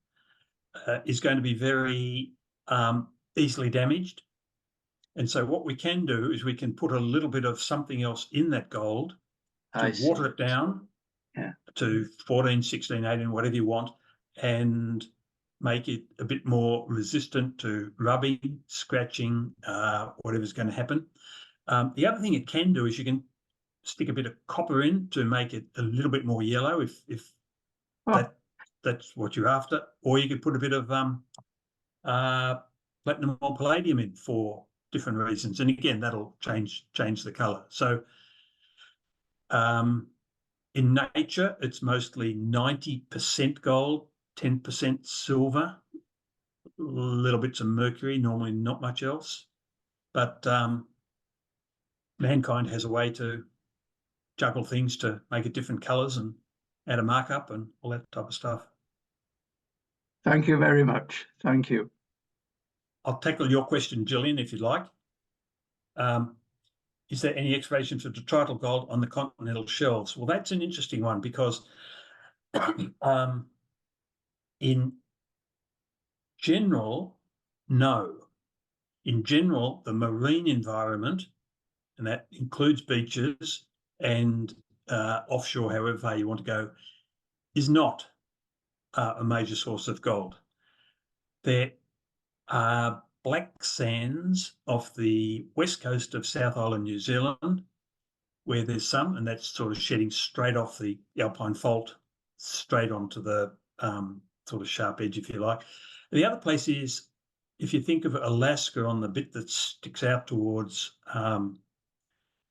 is going to be very easily damaged. And so what we can do is we can put a little bit of something else in that gold to water it down to 14, 16, 18, whatever you want, and make it a bit more resistant to rubbing, scratching, whatever's going to happen. The other thing it can do is you can stick a bit of copper in to make it a little bit more yellow if that's what you're after, or you could put a bit of platinum or palladium in for different reasons, and again that'll change the color. So in nature it's mostly 90% gold, 10% silver, little bits of mercury, normally not much else, but mankind has a way to juggle things to make it different colors and add a markup and all that type of stuff. Thank you very much. Thank you. I'll tackle your question, Gillian, if you'd like. Is there any exploration for detrital gold on the continental shelves? Well, that's an interesting one, because in general, no. In general, the marine environment, and that includes beaches and offshore, however far you want to go, is not a major source of gold. There are black sands off the west coast of South Island, New Zealand, where there's some, and that's sort of shedding straight off the Alpine Fault, straight onto the sort of sharp edge, if you like. The other place is, if you think of Alaska on the bit that sticks out towards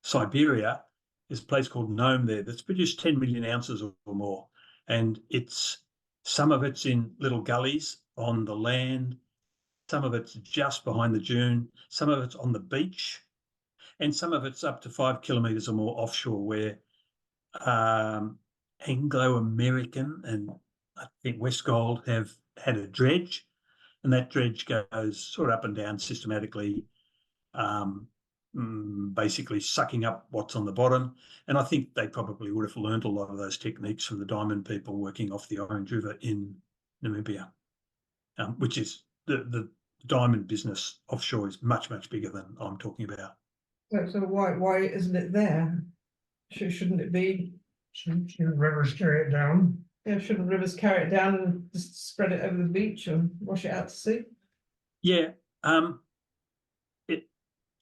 Siberia, there's a place called Nome there that's produced 10 million ounces or more. And some of it's in little gullies on the land, some of it's just behind the dune, some of it's on the beach, and some of it's up to 5 kilometres or more offshore, where Anglo-American and I think Westgold have had a dredge, and that dredge goes sort of up and down systematically, basically sucking up what's on the bottom. And I think they probably would have learned a lot of those techniques from the diamond people working off the Orange River in Namibia, which is the diamond business offshore is much, much bigger than I'm talking about. So why isn't it there? Shouldn't it be? Shouldn't rivers carry it down? Yeah, shouldn't rivers carry it down and just spread it over the beach and wash it out to sea? Yeah.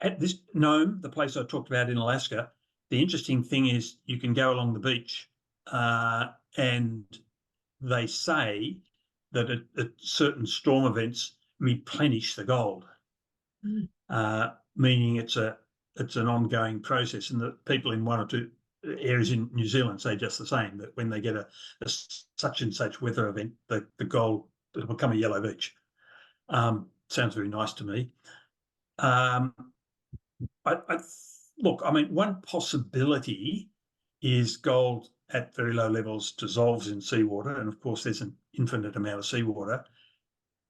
At this Nome, the place I talked about in Alaska, the interesting thing is you can go along the beach and they say that at certain storm events replenish the gold, meaning it's an ongoing process, and that people in 1 or 2 areas in New Zealand say just the same, that when they get a such and such weather event, the gold will become a yellow beach. Sounds very nice to me. Look, I mean, one possibility is gold at very low levels dissolves in seawater, and of course there's an infinite amount of seawater,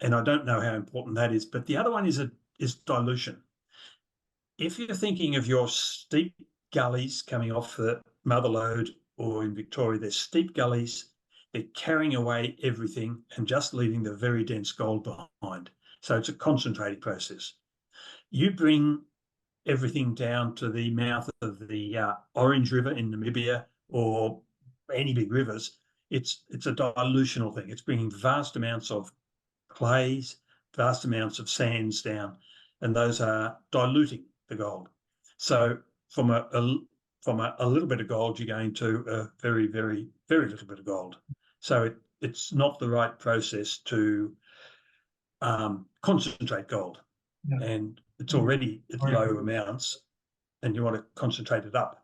and I don't know how important that is. But the other one is dilution. If you're thinking of your steep gullies coming off the Mother Lode, or in Victoria, there's steep gullies, they're carrying away everything and just leaving the very dense gold behind. So it's a concentrating process. You bring everything down to the mouth of the Orange River in Namibia, or any big rivers, it's a dilutional thing. It's bringing vast amounts of clays, vast amounts of sands down, and those are diluting the gold. So from a little bit of gold, you're going to a very, very, very little bit of gold. So it's not the right process to concentrate gold. Yeah. And it's already at low amounts, and you want to concentrate it up.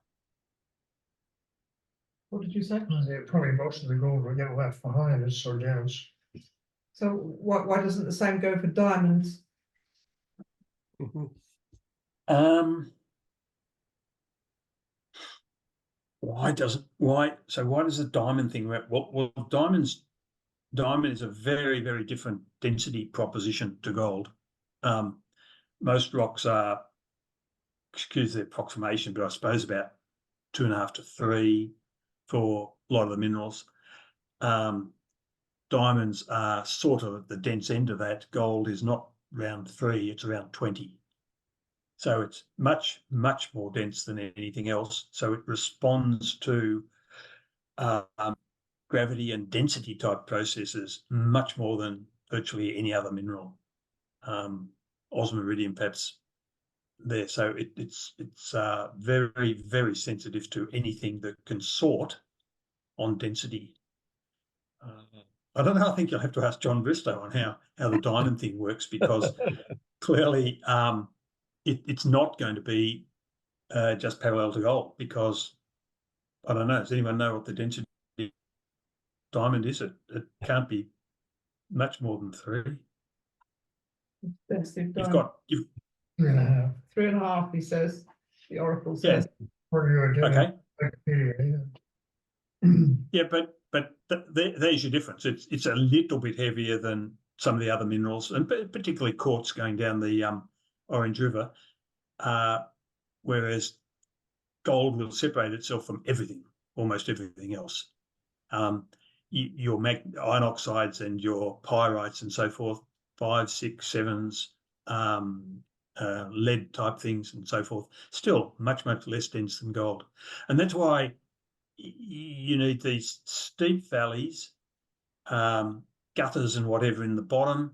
What did you say? Probably most of the gold will get left behind as so dense. So why doesn't the same go for diamonds? Why does the diamond thing work? Well, diamond is a very, very different density proposition to gold. Most rocks are, excuse the approximation, but I suppose about 2.5 to 3 for a lot of the minerals. Diamonds are sort of at the dense end of that. Gold is not around 3, it's around 20. So it's much, much more dense than anything else. So it responds to gravity and density type processes much more than virtually any other mineral. Osmiridium perhaps there. So it's very, very sensitive to anything that can sort on density. I don't know. I think you'll have to ask John Bristow on how the diamond thing works, because clearly it's not going to be just parallel to gold, because I don't know. Does anyone know what the density of diamond is? It can't be much more than 3. You've got 3.5. 3.5, he says. The oracle says. okay. Wikipedia, Yeah, but there's your difference. It's a little bit heavier than some of the other minerals, and particularly quartz going down the Orange River, whereas gold will separate itself from everything, almost everything else. Your iron oxides and your pyrites and so forth, 5, 6, 7s, lead type things and so forth, still much, much less dense than gold. And that's why you need these steep valleys, gutters and whatever in the bottom,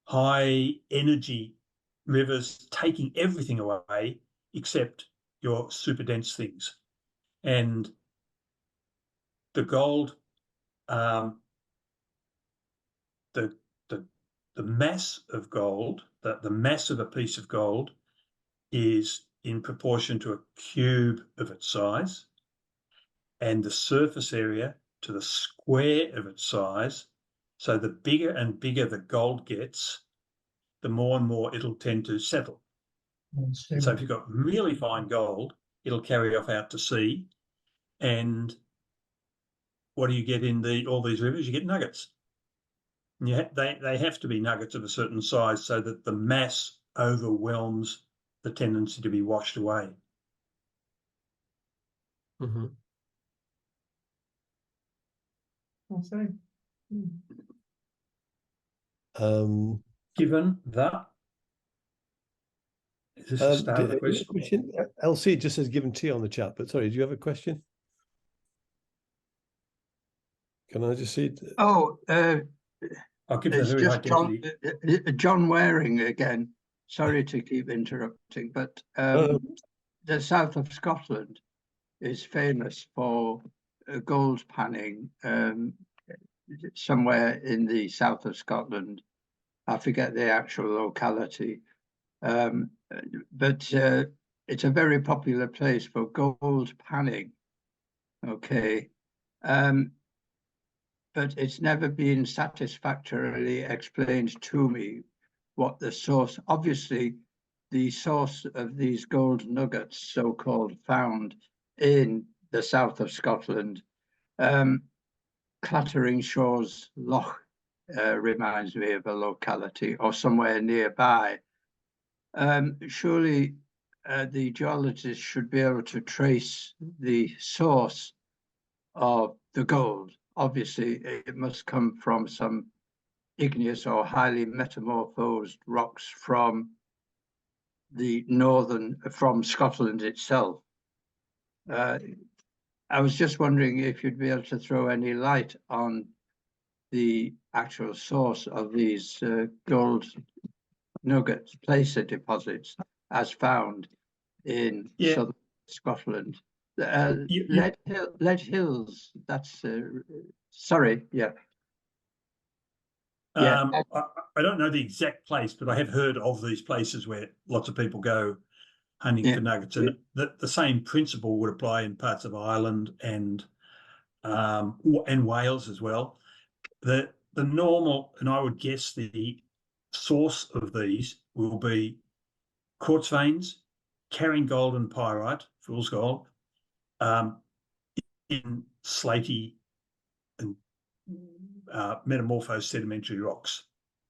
high energy rivers taking everything away except your super dense things. And the gold, the mass of gold, the mass of a piece of gold is in proportion to a cube of its size, and the surface area to the square of its size. So the bigger and bigger the gold gets, the more and more it'll tend to settle. And so if you've got really fine gold, it'll carry off out to sea. And what do you get in all these rivers? You get nuggets. And they have to be nuggets of a certain size so that the mass overwhelms the tendency to be washed away. Mm-hmm. I'll say. Given that, is this the start of the question? LC just says given T on the chat, but sorry, do you have a question? Can I just see it? Oh, I'll give it's the very high just John Waring again. Sorry to keep interrupting, but the south of Scotland is famous for gold panning. Somewhere in the south of Scotland, I forget the actual locality, but it's a very popular place for gold panning. Okay. But it's never been satisfactorily explained to me what the source, obviously, the source of these gold nuggets, so-called, found in the south of Scotland. Clattering Shores Loch reminds me of a locality, or somewhere nearby. Surely the geologists should be able to trace the source of the gold. Obviously, it must come from some igneous or highly metamorphosed rocks from from Scotland itself. I was just wondering if you'd be able to throw any light on the actual source of these gold nugget placer deposits as found in southern Scotland. Lead Hills, that's, sorry, yeah. I don't know the exact place, but I have heard of these places where lots of people go hunting for nuggets, and the same principle would apply in parts of Ireland and Wales as well. The normal, and I would guess the source of these will be quartz veins carrying gold and pyrite, fool's gold, in slaty and metamorphosed sedimentary rocks,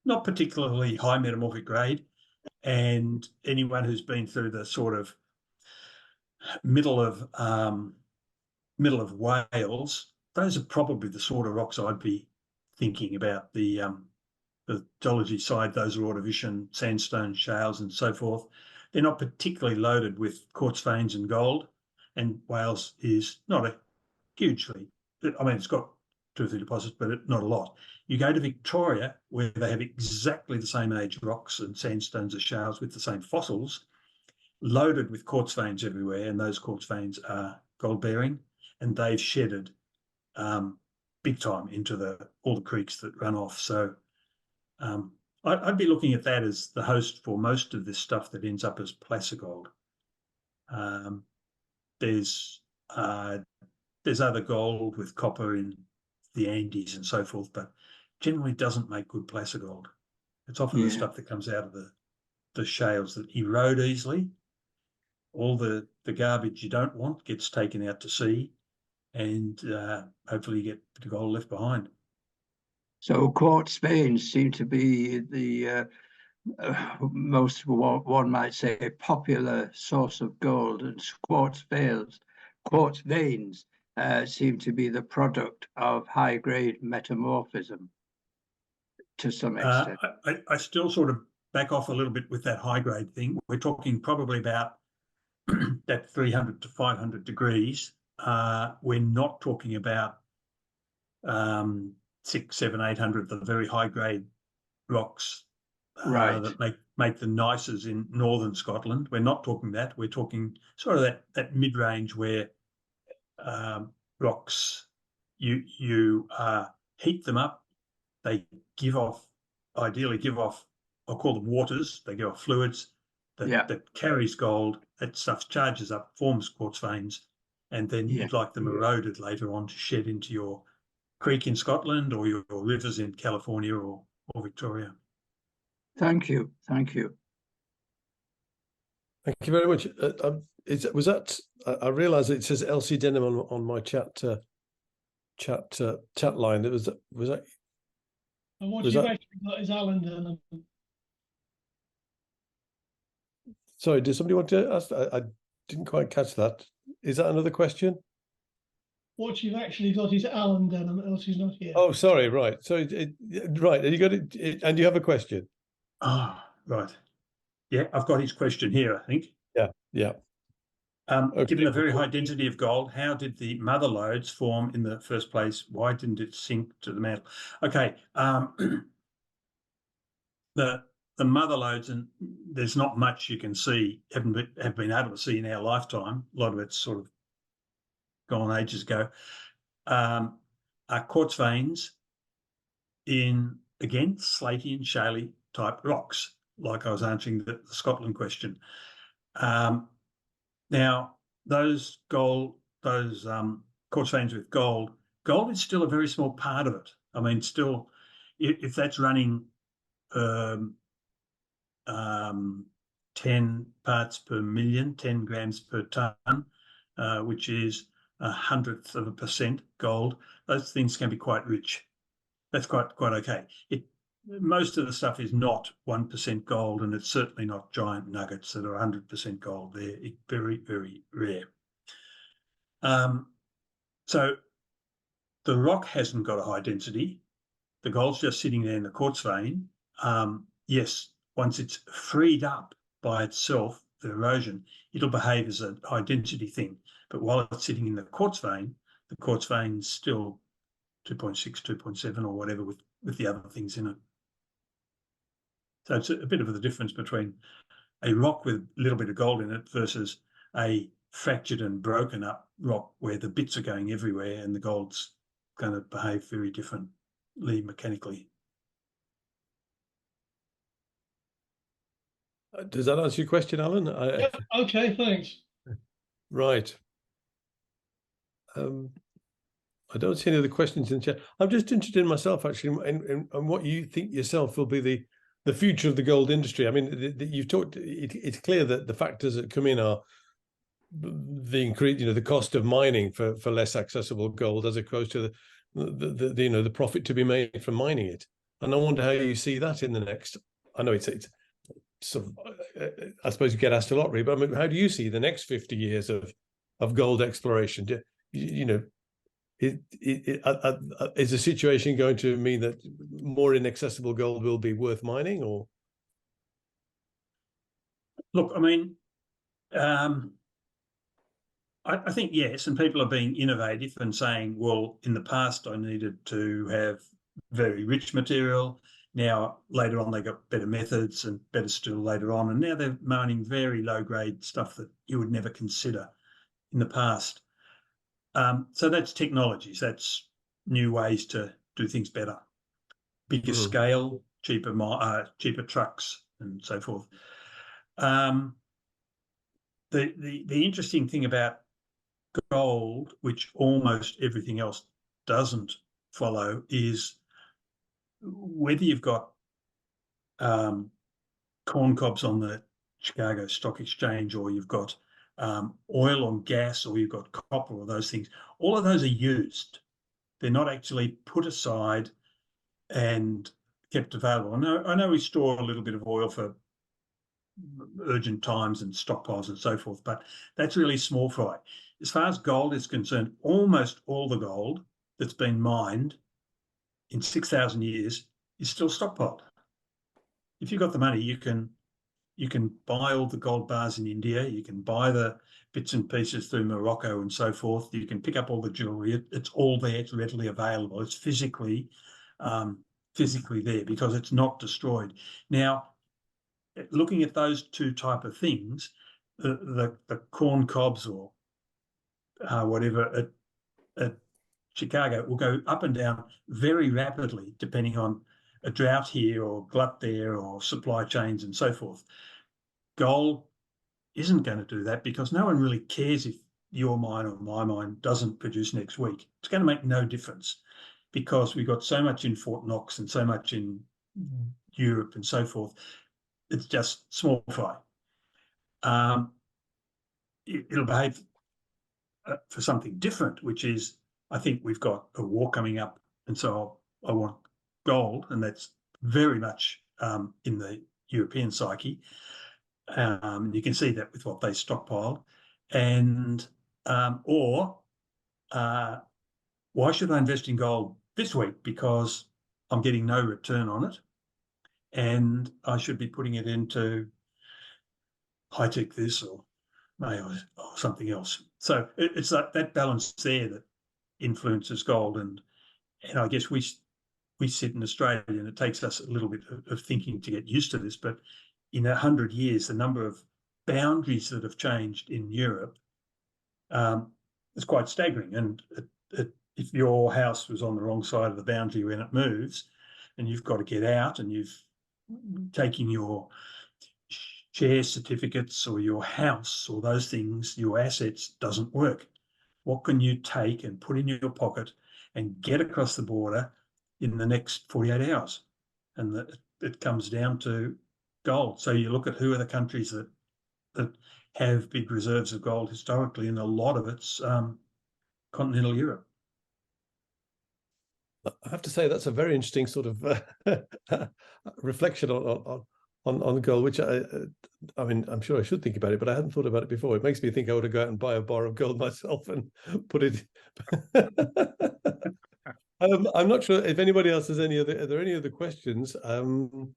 not particularly high metamorphic grade. And anyone who's been through the sort of middle of Wales, those are probably the sort of rocks I'd be thinking about. The geology side, those are Ordovician sandstone shales and so forth. They're not particularly loaded with quartz veins and gold, and Wales is not a hugely, I mean, it's got 2 or 3 deposits, but not a lot. You go to Victoria, where they have exactly the same age rocks and sandstones as shales with the same fossils, loaded with quartz veins everywhere, and those quartz veins are gold bearing, and they've shedded big time into all the creeks that run off. So I'd be looking at that as the host for most of this stuff that ends up as placer gold. There's other gold with copper in the Andes and so forth, but generally doesn't make good placer gold. It's often the stuff that comes out of the shales that erode easily. All the garbage you don't want gets taken out to sea, and hopefully you get the gold left behind. So quartz veins seem to be the most, one might say, popular source of gold, and quartz veins seem to be the product of high-grade metamorphism to some extent. I still sort of back off a little bit with that high-grade thing. We're talking probably about that 300 to 500 degrees. We're not talking about 600, 700, 800, the very high-grade rocks that make the gneiss in northern Scotland. We're not talking that. We're talking sort of that mid-range where rocks, you heat them up, they ideally give off, I'll call them waters, they give off fluids that carries gold. That stuff charges up, forms quartz veins, and then you'd like them eroded later on to shed into your creek in Scotland or your rivers in California or Victoria. Thank you. Thank you very much. I realise it says LC Denham on my chat line. Was that? And what you've actually got is Alan Denham. Sorry, did somebody want to ask? I didn't quite catch that. Is that another question? What you've actually got is Alan Denham, else he's not here. Oh, sorry. Right. So, right. You got it, and you have a question. Right. Yeah, I've got his question here, I think. Yeah. Okay. Given the very high density of gold, how did the mother lodes form in the first place? Why didn't it sink to the mantle? Okay. The mother lodes, and there's not much you can see, have been able to see in our lifetime. A lot of it's sort of gone ages ago. Are quartz veins in, again, slaty and shaly type rocks, like I was answering the Scotland question. Now, those quartz veins with gold is still a very small part of it. I mean, still, if that's running 10 parts per million, 10 grams per ton, which is 1/100% gold, those things can be quite rich. That's quite okay. Most of the stuff is not 1% gold, and it's certainly not giant nuggets that are 100% gold. They're very, very rare. So the rock hasn't got a high density. The gold's just sitting there in the quartz vein. Yes, once it's freed up by itself, the erosion, it'll behave as a high density thing. But while it's sitting in the quartz vein's still 2.6, 2.7 or whatever with the other things in it. So it's a bit of the difference between a rock with a little bit of gold in it versus a fractured and broken up rock where the bits are going everywhere and the gold's going to behave very differently mechanically. Does that answer your question, Alan? Yeah, okay, thanks. Right. I don't see any other questions in the chat. I'm just interested in myself, actually, in what you think yourself will be the future of the gold industry. I mean, you've talked. It's clear that the factors that come in are the increase, the cost of mining for less accessible gold, as opposed to the profit to be made from mining it. And I wonder how you see that in the next. I know it's sort of, I suppose you get asked a lot, really, but I mean, how do you see the next 50 years of gold exploration? Is the situation going to mean that more inaccessible gold will be worth mining, or? Look, I mean, I think yes, and people are being innovative and saying, well, in the past I needed to have very rich material. Now, later on, they got better methods and better still later on, and now they're mining very low-grade stuff that you would never consider in the past. So that's technologies, that's new ways to do things better, bigger scale, cheaper trucks, and so forth. The interesting thing about gold, which almost everything else doesn't follow, is whether you've got corn cobs on the Chicago Stock Exchange, or you've got oil or gas, or you've got copper, or those things, all of those are used. They're not actually put aside and kept available. I know we store a little bit of oil for urgent times and stockpiles and so forth, but that's really small fry. As far as gold is concerned, almost all the gold that's been mined in 6,000 years is still stockpiled. If you've got the money, you can buy all the gold bars in India, you can buy the bits and pieces through Morocco and so forth, you can pick up all the jewelry, it's all there, it's readily available, it's physically there because it's not destroyed. Now, looking at those two type of things, the corn cobs or whatever at Chicago will go up and down very rapidly depending on a drought here or glut there or supply chains and so forth. Gold isn't going to do that because no one really cares if your mine or my mine doesn't produce next week. It's going to make no difference because we've got so much in Fort Knox and so much in Europe and so forth. It's just small fry. It'll behave for something different, which is, I think we've got a war coming up, and so I want gold, and that's very much in the European psyche. You can see that with what they stockpiled, and or why should I invest in gold this week because I'm getting no return on it, and I should be putting it into high-tech this or something else. So it's that balance there that influences gold, and I guess we sit in Australia, and it takes us a little bit of thinking to get used to this, but in 100 years, the number of boundaries that have changed in Europe is quite staggering. And if your house was on the wrong side of the boundary when it moves, and you've got to get out, and you've taken your share certificates or your house or those things, your assets, doesn't work. What can you take and put in your pocket and get across the border in the next 48 hours? And it comes down to gold. So you look at who are the countries that have big reserves of gold historically, and a lot of it's continental Europe. I have to say that's a very interesting sort of reflection on gold, which I mean, I'm sure I should think about it, but I hadn't thought about it before. It makes me think I ought to go out and buy a bar of gold myself and put it. I'm not sure if anybody else has any other. Are there any other questions? And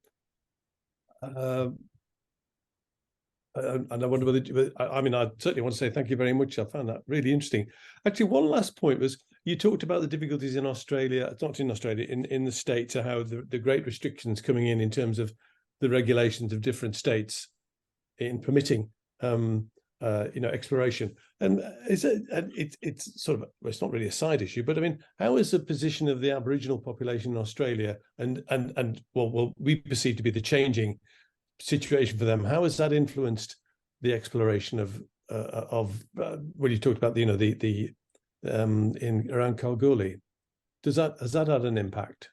I wonder whether, I mean, I certainly want to say thank you very much. I found that really interesting. Actually, one last point was you talked about the difficulties in Australia, not in Australia, in the States, and how the great restrictions coming in terms of the regulations of different states in permitting, exploration. And it's sort of, well, it's not really a side issue, but I mean, how is the position of the Aboriginal population in Australia and well, we perceive to be the changing situation for them? How has that influenced the exploration of when you talked about the in around Kalgoorlie? Has that had an impact?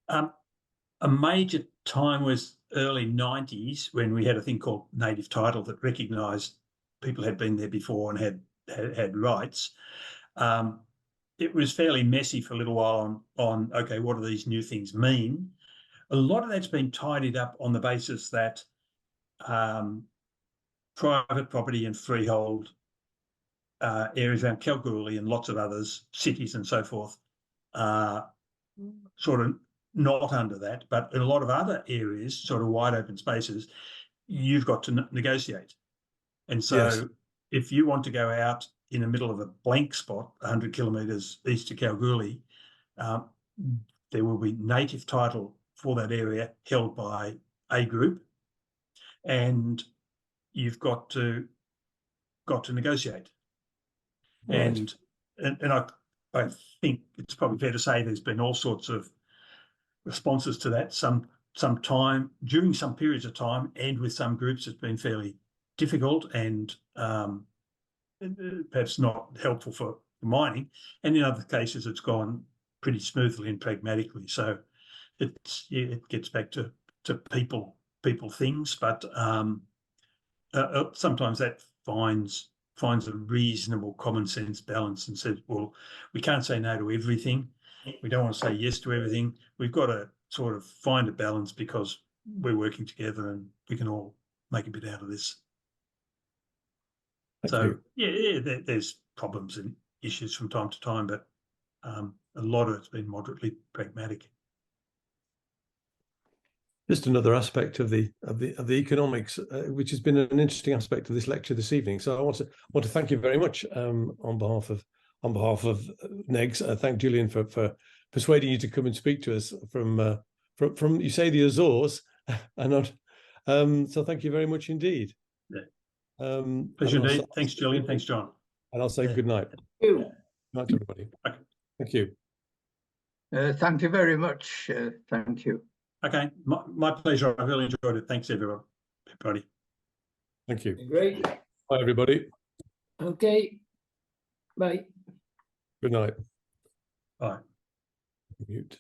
A major time was early 90s when we had a thing called native title that recognised people had been there before and had rights. It was fairly messy for a little while on okay, what do these new things mean? A lot of that's been tidied up on the basis that private property and freehold areas around Kalgoorlie and lots of others, cities and so forth, sort of not under that. But in a lot of other areas, sort of wide open spaces, you've got to negotiate. And so Yes. if you want to go out in the middle of a blank spot, 100 kilometres east of Kalgoorlie, there will be native title for that area held by a group, and you've got to negotiate. Right. And I think it's probably fair to say there's been all sorts of responses to that. Some time during some periods of time, and with some groups, it's been fairly difficult and perhaps not helpful for mining. And in other cases, it's gone pretty smoothly and pragmatically. So it gets back to people things, but sometimes that finds a reasonable common sense balance and says, well, we can't say no to everything. We don't want to say yes to everything. We've got to sort of find a balance because we're working together and we can all make a bit out of this. Thank you. There's problems and issues from time to time, but a lot of it's been moderately pragmatic. Just another aspect of the economics, which has been an interesting aspect of this lecture this evening. So I want to thank you very much on behalf of NEGS. I thank Julian for persuading you to come and speak to us from you say the Azores, and so thank you very much indeed. Yeah. Pleasure indeed. Thanks, Julian. Thanks, John. And I'll say good night. Thank you. Good night, everybody. Okay. Thank you. Thank you very much. Thank you. Okay, my pleasure. I really enjoyed it. Thanks, everybody. Thank you. Great. Bye, everybody. Okay. Bye. Good night. Bye. Mute.